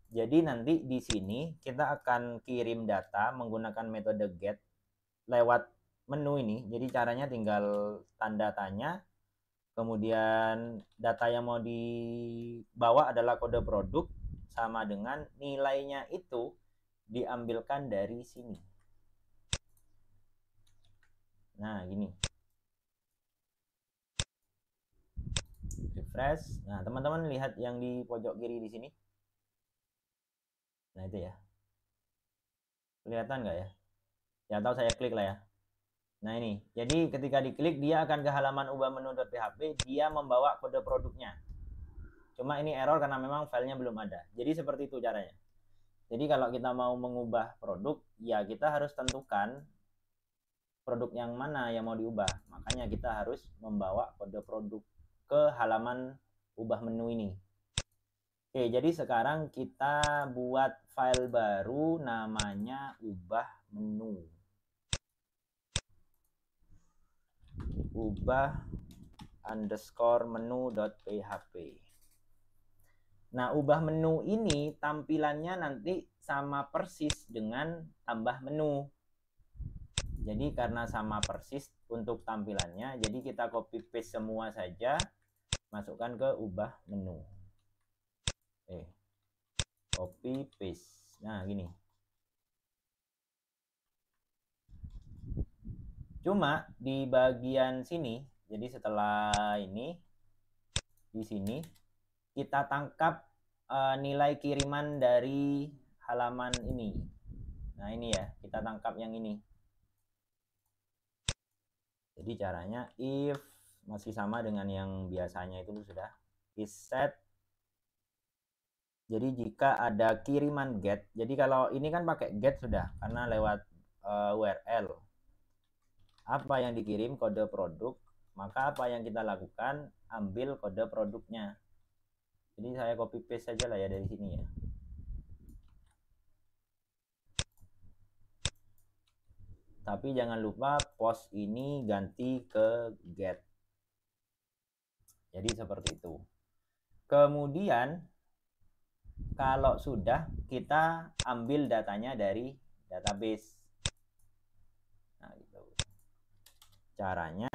Jadi nanti di sini kita akan kirim data menggunakan metode get lewat menu ini. Jadi caranya tinggal tanda tanya, kemudian data yang mau dibawa adalah kode produk sama dengan nilainya itu diambilkan dari sini. Nah, gini. Refresh. Nah, teman-teman lihat yang di pojok kiri di sini. Nah, itu ya. Kelihatan nggak ya? Ya, atau saya klik lah ya. Nah, ini. Jadi ketika diklik, dia akan ke halaman ubah menu.php, dia membawa kode produknya. Cuma ini error karena memang filenya belum ada. Jadi seperti itu caranya. Jadi kalau kita mau mengubah produk, ya kita harus tentukan produk yang mana yang mau diubah. Makanya kita harus membawa kode produk ke halaman ubah menu ini. Oke, jadi sekarang kita buat file baru namanya ubah menu. Ubah_menu.php. Nah, ubah menu ini tampilannya nanti sama persis dengan tambah menu. Jadi karena sama persis untuk tampilannya, jadi kita copy paste semua saja, masukkan ke ubah menu. Copy paste. Nah, gini. Cuma di bagian sini, jadi setelah ini di sini kita tangkap nilai kiriman dari halaman ini. Nah, ini ya, kita tangkap yang ini. Jadi caranya if masih sama dengan yang biasanya itu sudah is set. Jadi jika ada kiriman get, jadi kalau ini kan pakai get sudah karena lewat URL. Apa yang dikirim kode produk, maka apa yang kita lakukan ambil kode produknya. Jadi saya copy paste saja lah ya dari sini ya. Tapi jangan lupa post ini ganti ke get. Jadi seperti itu. Kemudian kalau sudah, kita ambil datanya dari database. Nah, gitu. Caranya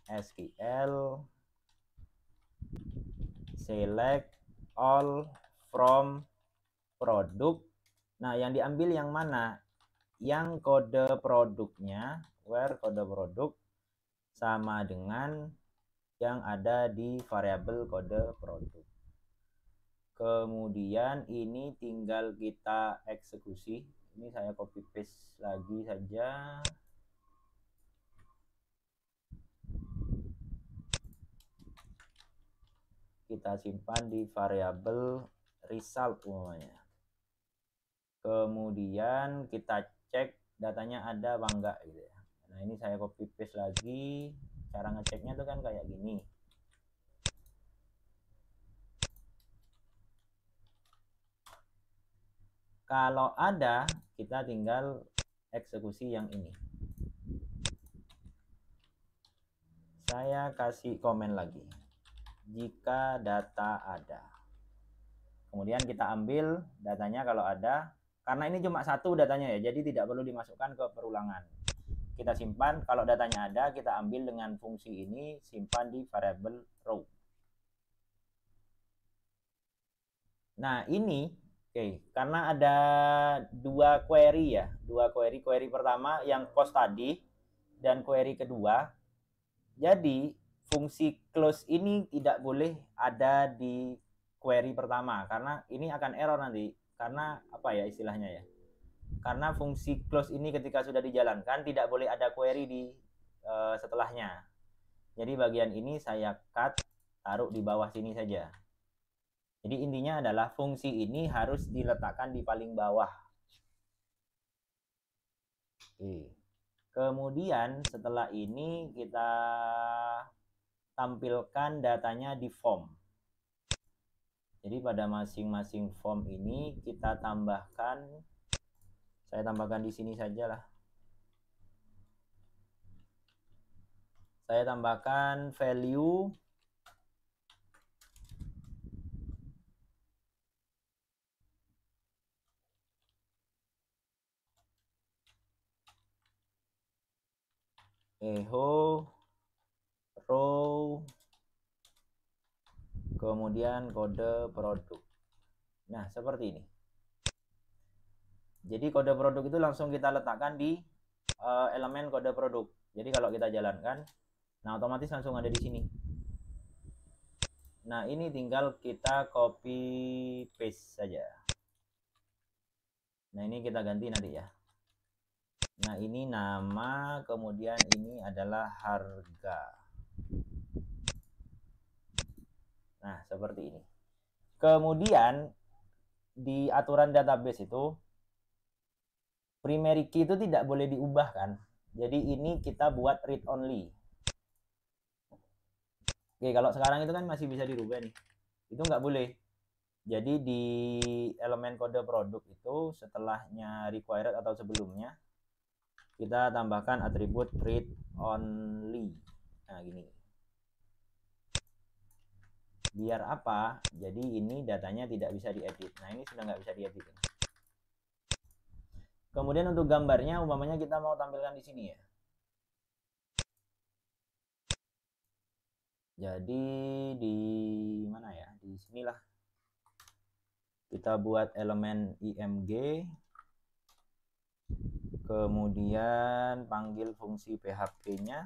SQL select all from product. Nah, yang diambil yang mana? Yang kode produknya, where kode produk sama dengan yang ada di variabel kode produk. Kemudian ini tinggal kita eksekusi. Ini saya copy paste lagi saja. Kita simpan di variabel result umumnya. Kemudian kita cek datanya ada apa enggak gitu ya. Nah, ini saya copy paste lagi. Cara ngeceknya tuh kan kayak gini. Kalau ada, kita tinggal eksekusi yang ini. Saya kasih komen lagi. Jika data ada. Kemudian kita ambil datanya kalau ada. Karena ini cuma satu datanya ya, jadi tidak perlu dimasukkan ke perulangan. Kita simpan, kalau datanya ada, kita ambil dengan fungsi ini, simpan di variabel row. Nah, ini karena ada dua query ya, query pertama yang post tadi dan query kedua. Jadi fungsi close ini tidak boleh ada di query pertama karena ini akan error nanti. Karena apa ya istilahnya ya? Karena fungsi close ini ketika sudah dijalankan tidak boleh ada query di setelahnya. Jadi bagian ini saya cut, taruh di bawah sini saja. Jadi intinya adalah fungsi ini harus diletakkan di paling bawah. Kemudian setelah ini kita tampilkan datanya di form. Jadi pada masing-masing form ini kita tambahkan, saya tambahkan di sini saja lah. Saya tambahkan value echo row, kemudian kode produk. Nah, seperti ini. Jadi kode produk itu langsung kita letakkan di elemen kode produk. Jadi kalau kita jalankan, nah otomatis langsung ada di sini. Nah, ini tinggal kita copy paste saja. Nah, ini kita ganti nanti ya. Nah, ini nama, kemudian ini adalah harga. Nah, seperti ini. Kemudian di aturan database itu primary key itu tidak boleh diubah kan. Jadi ini kita buat read only. Oke, kalau sekarang itu kan masih bisa dirubah nih. Itu nggak boleh. Jadi di elemen kode produk itu setelahnya required atau sebelumnya kita tambahkan atribut read only. Nah, gini. Biar apa? Jadi ini datanya tidak bisa diedit. Nah, ini sudah nggak bisa diedit. Kemudian untuk gambarnya, umpamanya kita mau tampilkan di sini ya. Jadi di mana ya? Di sinilah. Kita buat elemen img. Kemudian panggil fungsi php-nya.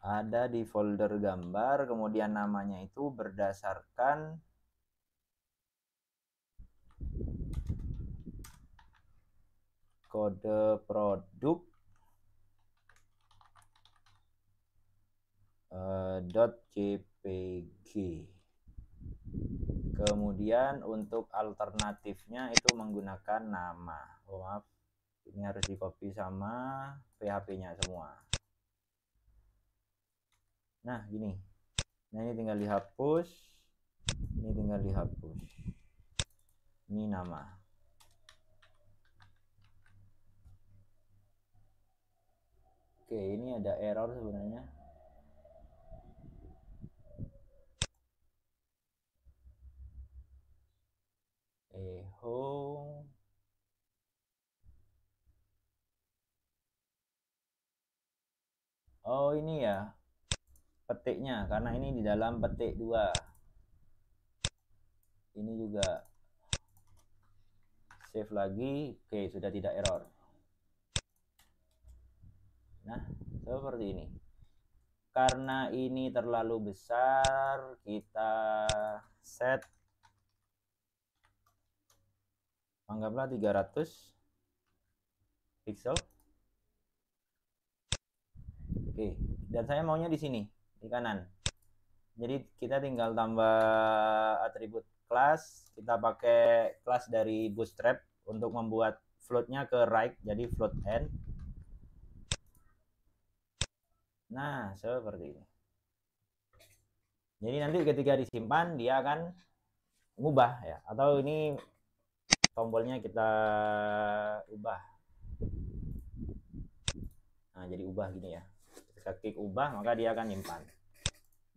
Ada di folder gambar, kemudian namanya itu berdasarkan kode produk .jpg. Kemudian untuk alternatifnya itu menggunakan nama. Oh, maaf, ini harus di copy sama php-nya semua. Nah, gini. Nah, ini tinggal dihapus. Ini tinggal dihapus. Ini nama. Oke, ini ada error sebenarnya. Oh, ini ya petiknya, karena ini di dalam petik 2. Ini juga save lagi. Oke, sudah tidak error. Nah, seperti ini. Karena ini terlalu besar, kita set anggaplah 300 pixel. Oke, dan saya maunya di sini, di kanan. Jadi kita tinggal tambah atribut kelas. Kita pakai kelas dari Bootstrap untuk membuat floatnya ke right, jadi float n. Nah, seperti ini. Jadi nanti ketika disimpan dia akan mengubah ya, atau ini tombolnya kita ubah. Nah, jadi ubah gini ya. Kita klik ubah, maka dia akan nyimpan.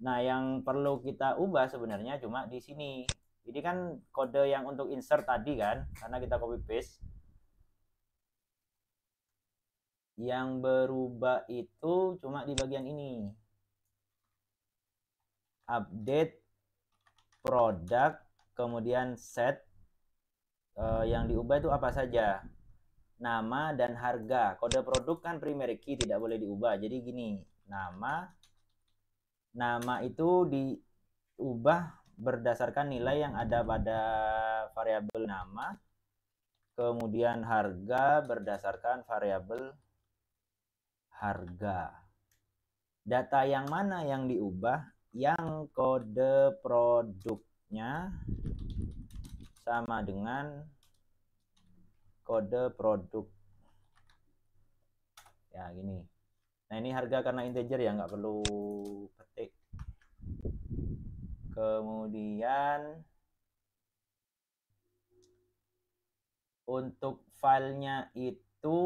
Nah, yang perlu kita ubah sebenarnya cuma di sini. Ini kan kode yang untuk insert tadi kan, karena kita copy paste. Yang berubah itu cuma di bagian ini. Update produk, kemudian set. Yang diubah itu apa saja? Nama dan harga. Kode produk kan primary key, tidak boleh diubah. Jadi gini, nama itu diubah berdasarkan nilai yang ada pada variabel nama. Kemudian harga berdasarkan variabel harga. Data yang mana yang diubah? Yang kode produknya sama dengan kode produk. Ya, gini. Nah, ini harga karena integer ya, nggak perlu petik. Kemudian untuk filenya itu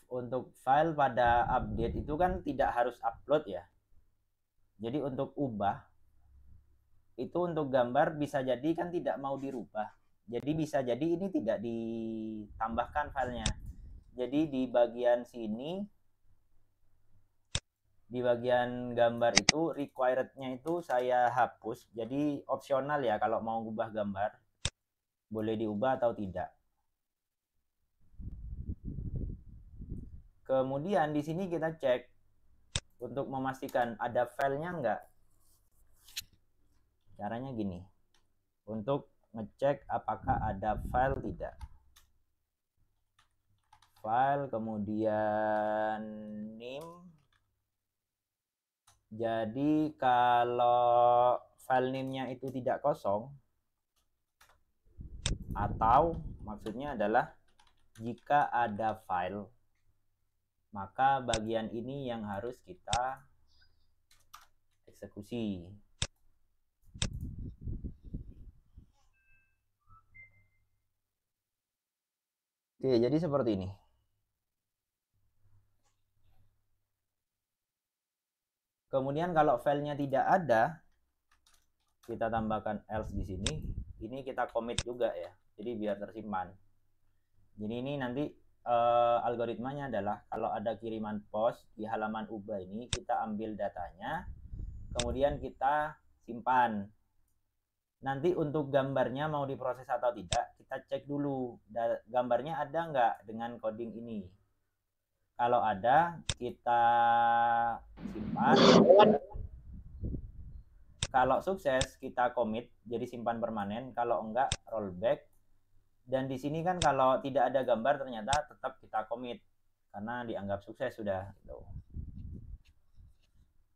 untuk file pada update itu kan tidak harus upload ya. Jadi untuk ubah itu untuk gambar bisa jadi kan tidak mau dirubah. Jadi bisa jadi ini tidak ditambahkan filenya. Jadi di bagian sini, di bagian gambar itu required-nya itu saya hapus. Jadi opsional ya, kalau mau ubah gambar boleh diubah atau tidak. Kemudian di sini kita cek untuk memastikan ada filenya enggak. Caranya gini. Untuk ngecek apakah ada file tidak. File, kemudian name. Jadi kalau file name-nya itu tidak kosong, atau maksudnya adalah jika ada file Maka bagian ini yang harus kita eksekusi. Oke, jadi seperti ini. Kemudian kalau filenya tidak ada, kita tambahkan else di sini. Ini kita commit juga ya. Jadi biar tersimpan. Jadi ini nanti algoritmanya adalah kalau ada kiriman post di halaman ubah ini, kita ambil datanya, kemudian kita simpan. Nanti untuk gambarnya mau diproses atau tidak, kita cek dulu gambarnya ada nggak dengan coding ini. Kalau ada, kita simpan. Kalau sukses, kita commit, jadi simpan permanen. Kalau enggak, rollback. Dan di sini kan kalau tidak ada gambar, ternyata tetap kita commit. Karena dianggap sukses sudah. Gitu.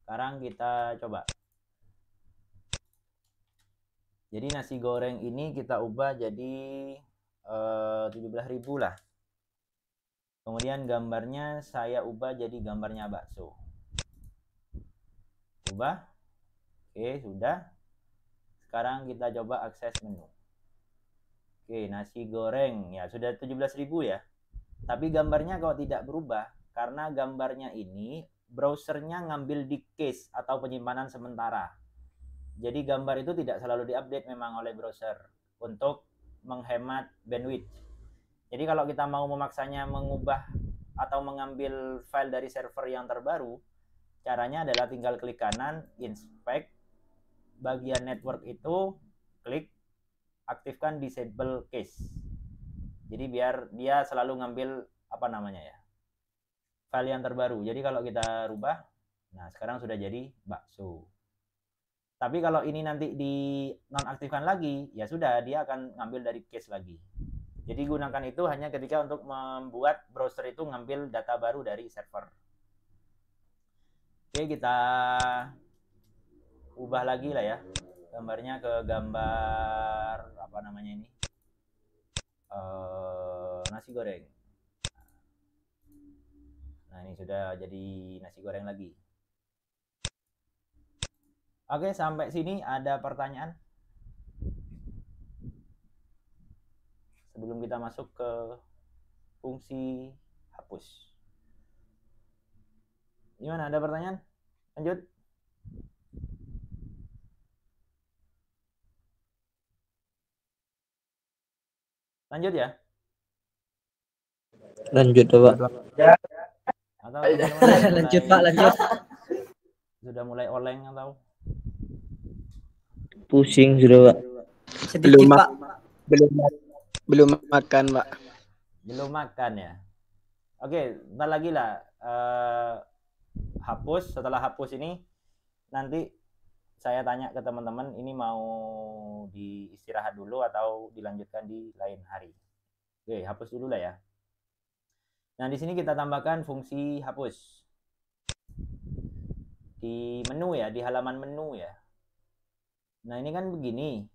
Sekarang kita coba. Jadi nasi goreng ini kita ubah jadi 17.000 lah. Kemudian gambarnya saya ubah jadi gambarnya bakso. Ubah. Oke, sudah. Sekarang kita coba akses menu. Oke, nasi goreng. Ya, sudah 17.000 ya. Tapi gambarnya kalau tidak berubah, karena gambarnya ini browsernya ngambil di cache atau penyimpanan sementara. Jadi gambar itu tidak selalu diupdate memang oleh browser untuk menghemat bandwidth. Jadi kalau kita mau memaksanya mengubah atau mengambil file dari server yang terbaru, caranya adalah tinggal klik kanan, inspect, bagian network itu, klik, aktifkan disable cache. Jadi biar dia selalu ngambil apa namanya ya, file yang terbaru. Jadi kalau kita rubah, nah sekarang sudah jadi bakso. Tapi kalau ini nanti di nonaktifkan lagi, ya sudah, dia akan ngambil dari cache lagi. Jadi gunakan itu hanya ketika untuk membuat browser itu ngambil data baru dari server. Oke, kita ubah lagi lah ya. Gambarnya ke gambar apa namanya ini? Nasi goreng. Nah, ini sudah jadi nasi goreng lagi. Oke, sampai sini ada pertanyaan? Sebelum kita masuk ke fungsi hapus. Gimana, ada pertanyaan? Lanjut. Lanjut ya? Lanjut Pak. Atau teman-teman Lanjut Pak, lanjut. sudah mulai oleng atau? Pusing sudah Pak. Sedikit Pak. Belum makan, Pak. Belum makan ya? Oke, bentar lagi lah. Hapus, setelah hapus ini nanti saya tanya ke teman-teman ini mau diistirahat dulu atau dilanjutkan di lain hari. Oke, hapus dulu lah ya. Nah, di sini kita tambahkan fungsi hapus. Di menu ya, di halaman menu ya. Nah, ini kan begini.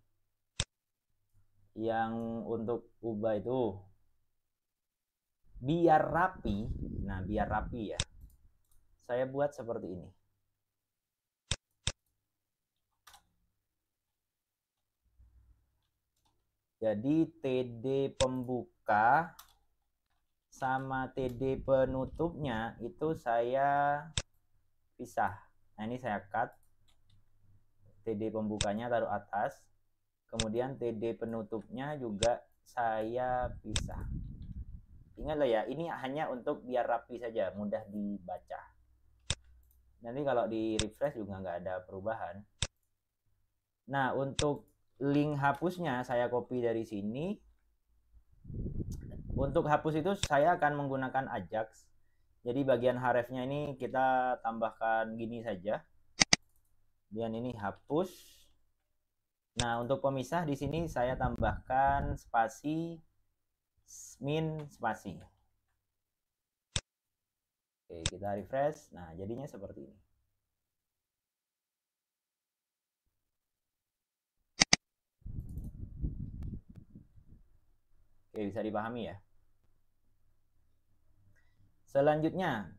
Yang untuk ubah itu biar rapi. Nah, biar rapi ya. Saya buat seperti ini. Jadi TD pembuka sama TD penutupnya itu saya pisah. Nah, ini saya cut. TD pembukanya taruh atas. Kemudian TD penutupnya juga saya pisah. Ingatlah ya, ini hanya untuk biar rapi saja, mudah dibaca. Nanti kalau di refresh juga nggak ada perubahan. Nah, untuk link hapusnya saya copy dari sini. Untuk hapus itu saya akan menggunakan Ajax. Jadi bagian hrefnya ini kita tambahkan gini saja. Dan ini hapus. Nah, untuk pemisah di sini saya tambahkan spasi min spasi. Oke, kita refresh. Nah, jadinya seperti ini. Oke, bisa dipahami ya. Selanjutnya,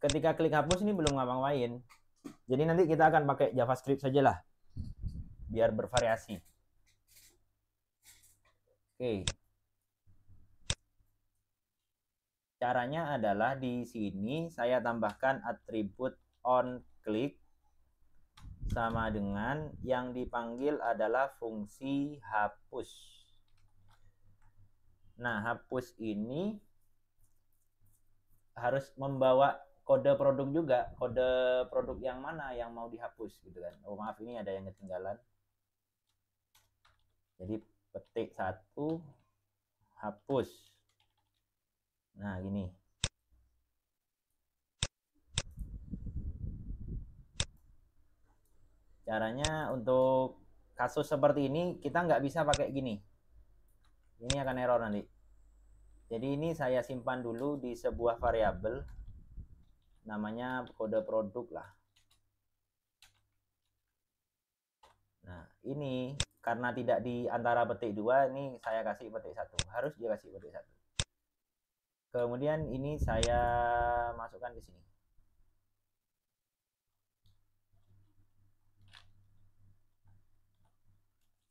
ketika klik hapus ini belum ngapa-ngapain. Jadi nanti kita akan pakai JavaScript sajalah, biar bervariasi. Oke. Caranya adalah di sini saya tambahkan atribut onClick sama dengan yang dipanggil adalah fungsi hapus. Nah, hapus ini harus membawa kode produk juga, kode produk yang mana yang mau dihapus gitu kan. Oh maaf, ini ada yang ketinggalan. Jadi petik 1 hapus. Nah, gini. Caranya untuk kasus seperti ini kita nggak bisa pakai gini. Ini akan error nanti. Jadi ini saya simpan dulu di sebuah variabel namanya kode produk lah. Nah, ini karena tidak di antara petik 2, ini saya kasih petik 1. Harus dia kasih petik 1. Kemudian ini saya masukkan ke sini.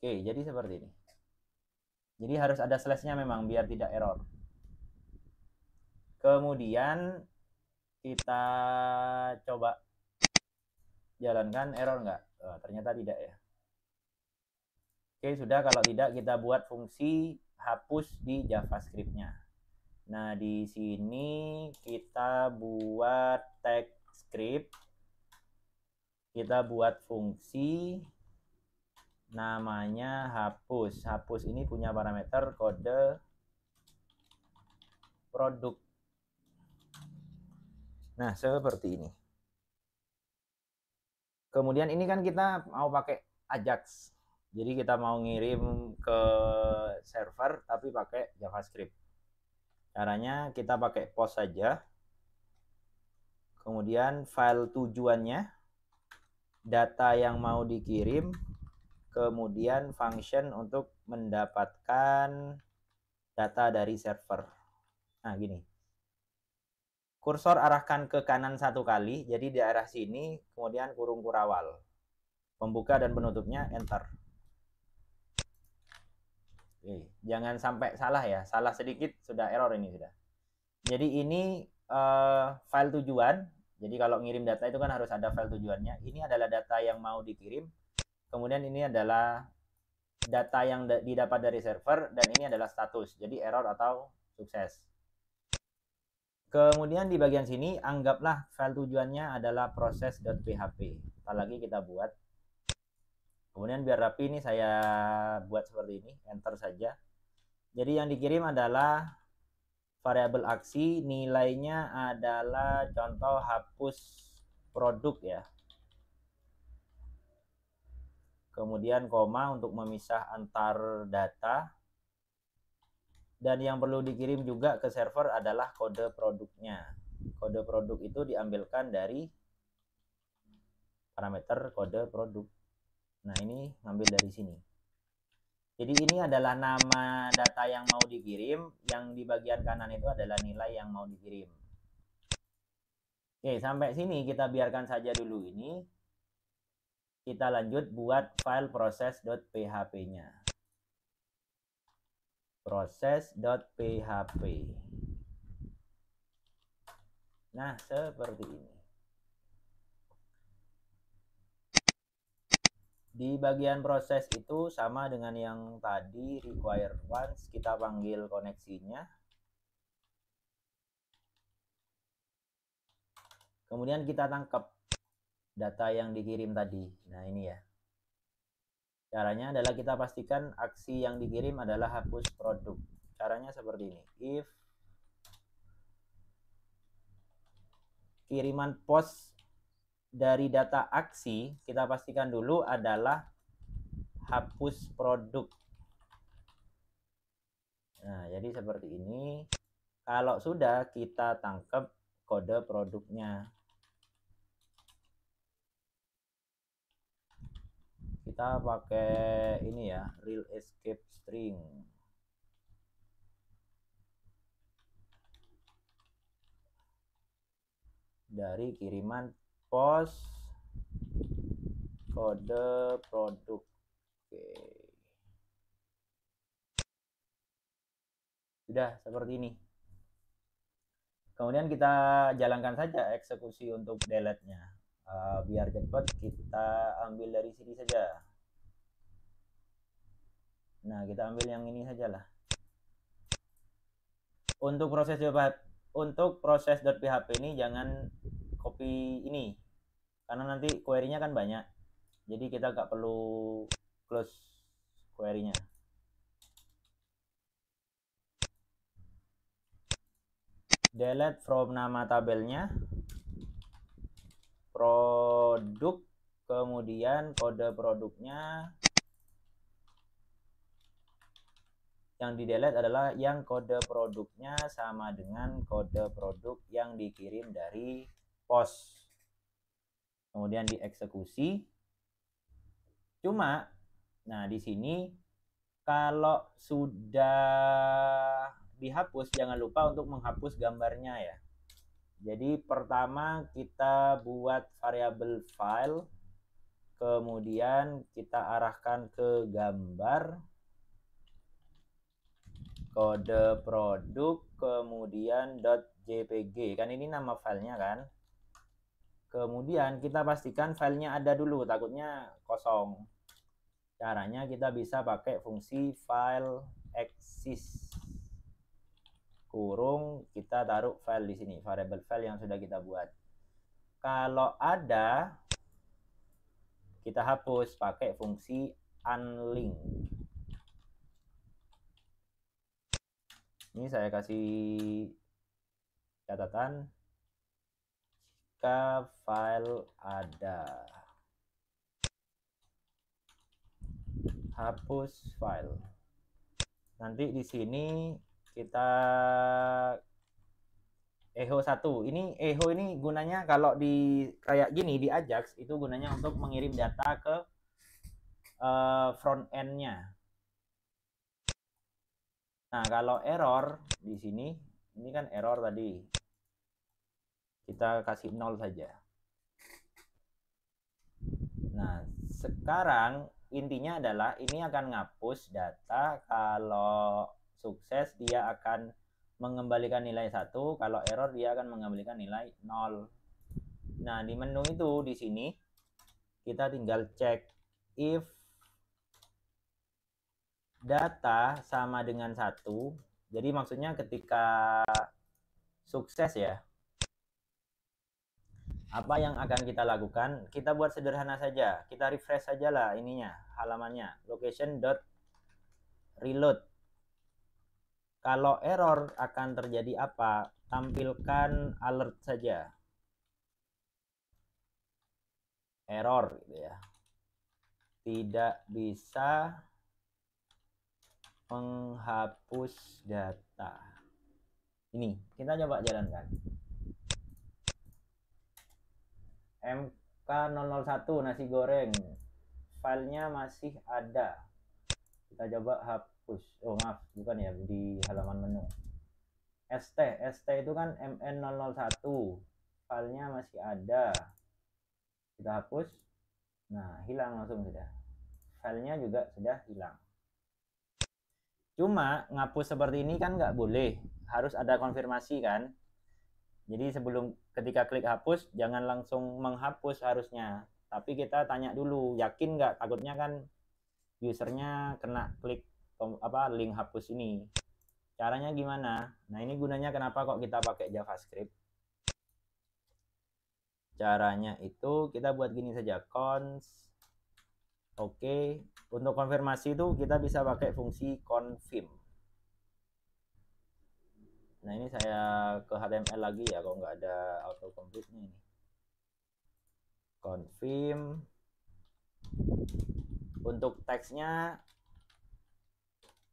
Oke, jadi seperti ini. Jadi harus ada slashnya memang biar tidak error. Kemudian kita coba jalankan, error nggak? Ternyata tidak ya. Oke, sudah. Kalau tidak, kita buat fungsi hapus di JavaScript-nya. Nah, di sini kita buat tag script. Kita buat fungsi namanya hapus. Hapus ini punya parameter kode produk. Nah, seperti ini. Kemudian ini kan kita mau pakai Ajax. Jadi kita mau ngirim ke server tapi pakai JavaScript. Caranya kita pakai post saja. Kemudian file tujuannya, data yang mau dikirim, kemudian function untuk mendapatkan data dari server. Nah, gini. Kursor arahkan ke kanan 1 kali, jadi di arah sini, kemudian kurung kurawal. Pembuka dan penutupnya, enter. Oke, jangan sampai salah ya, salah sedikit sudah error ini sudah. Jadi ini file tujuan. Jadi kalau ngirim data itu kan harus ada file tujuannya. Ini adalah data yang mau dikirim. Kemudian ini adalah data yang didapat dari server dan ini adalah status. Jadi error atau sukses. Kemudian di bagian sini anggaplah file tujuannya adalah proses.php. Ntar lagi kita buat. Kemudian biar rapi ini saya buat seperti ini, enter saja. Jadi yang dikirim adalah variabel aksi, nilainya adalah contoh hapus produk ya. Kemudian koma untuk memisah antar data. Dan yang perlu dikirim juga ke server adalah kode produknya. Kode produk itu diambilkan dari parameter kode produk. Nah, ini ngambil dari sini. Jadi ini adalah nama data yang mau dikirim, yang di bagian kanan itu adalah nilai yang mau dikirim. Oke, sampai sini kita biarkan saja dulu ini. Kita lanjut buat file proses.php-nya. Proses.php. Nah, seperti ini. Di bagian proses itu sama dengan yang tadi, require once, kita panggil koneksinya. Kemudian kita tangkap data yang dikirim tadi. Nah, ini ya. Caranya adalah kita pastikan aksi yang dikirim adalah hapus produk. Caranya seperti ini. If kiriman post dari data aksi, kita pastikan dulu adalah hapus produk. Nah, jadi seperti ini. Kalau sudah, kita tangkap kode produknya. Kita pakai ini ya, real escape string. dari kiriman pos kode produk. Oke. Sudah seperti ini. Kemudian kita jalankan saja eksekusi untuk delete-nya. Biar cepat kita ambil dari sini saja. Nah, kita ambil yang ini sajalah. Untuk proses .php ini jangan copy ini, karena nanti query-nya kan banyak. Jadi kita nggak perlu close query-nya. Delete from nama tabelnya, produk, kemudian kode produknya. Yang di delete adalah yang kode produknya sama dengan kode produk yang dikirim dari pos. Kemudian dieksekusi. Cuma, nah di sini kalau sudah dihapus, jangan lupa untuk menghapus gambarnya ya. Jadi pertama kita buat variabel file, kemudian kita arahkan ke gambar, kode produk, kemudian .jpg, kan ini nama filenya kan. Kemudian kita pastikan filenya ada dulu, takutnya kosong. Caranya kita bisa pakai fungsi file exist kurung, kita taruh file di sini, variabel file yang sudah kita buat. Kalau ada, kita hapus pakai fungsi unlink. Ini saya kasih catatan jika file ada. Hapus file. Nanti di sini kita echo 1. Ini echo ini gunanya kalau di kayak gini di Ajax itu gunanya untuk mengirim data ke front end-nya. Nah, kalau error di sini, ini kan error tadi. Kita kasih 0 saja. Nah, sekarang intinya adalah ini akan ngapus data. Kalau sukses dia akan mengembalikan nilai 1, kalau error dia akan mengembalikan nilai 0. Nah, di menu itu di sini kita tinggal cek if data sama dengan 1. Jadi maksudnya ketika sukses ya, apa yang akan kita lakukan? Kita buat sederhana saja. Kita refresh saja lah ininya, halamannya. Location.reload. Kalau error akan terjadi apa? Tampilkan alert saja. Error gitu ya. Tidak bisa menghapus data. Ini, kita coba jalankan. MK001 nasi goreng. Filenya masih ada. Kita coba hapus. Oh maaf, bukan ya, di halaman menu. ST itu kan MN001. Filenya masih ada. Kita hapus. Nah, hilang langsung sudah. Filenya juga sudah hilang. Cuma ngapus seperti ini kan nggak boleh. Harus ada konfirmasi kan. Jadi sebelum ketika klik hapus, jangan langsung menghapus harusnya. Tapi kita tanya dulu, yakin nggak? Takutnya kan usernya kena klik link hapus ini. Caranya gimana? Nah, ini gunanya kenapa kok kita pakai JavaScript. Caranya itu kita buat gini saja, cons. Oke, untuk konfirmasi itu kita bisa pakai fungsi confirm. Nah, ini saya ke HTML lagi ya, kalau nggak ada autocomplete-nya ini. Confirm. Untuk teksnya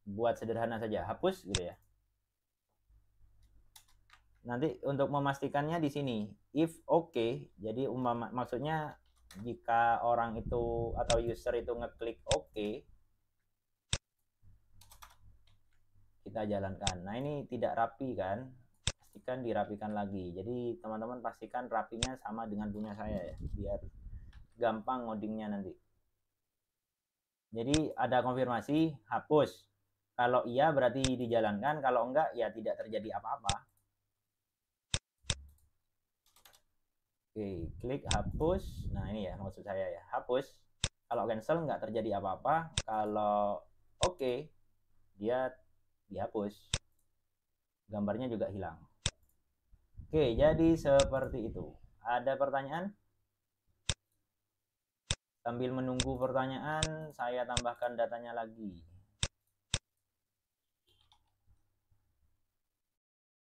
buat sederhana saja, hapus gitu ya. Nanti untuk memastikannya di sini if oke, jadi maksudnya jika orang itu atau user itu ngeklik oke, kita jalankan. Nah, ini tidak rapi kan, pastikan dirapikan lagi. Jadi teman-teman pastikan rapinya sama dengan punya saya ya, biar gampang ngodingnya nanti. Jadi ada konfirmasi hapus. Kalau iya berarti dijalankan, kalau enggak ya tidak terjadi apa-apa. Oke, klik hapus. Nah ini ya maksud saya ya, hapus. Kalau cancel nggak terjadi apa-apa. Kalau oke, dia dihapus. Gambarnya juga hilang. Oke, jadi seperti itu. Ada pertanyaan? Sambil menunggu pertanyaan, saya tambahkan datanya lagi.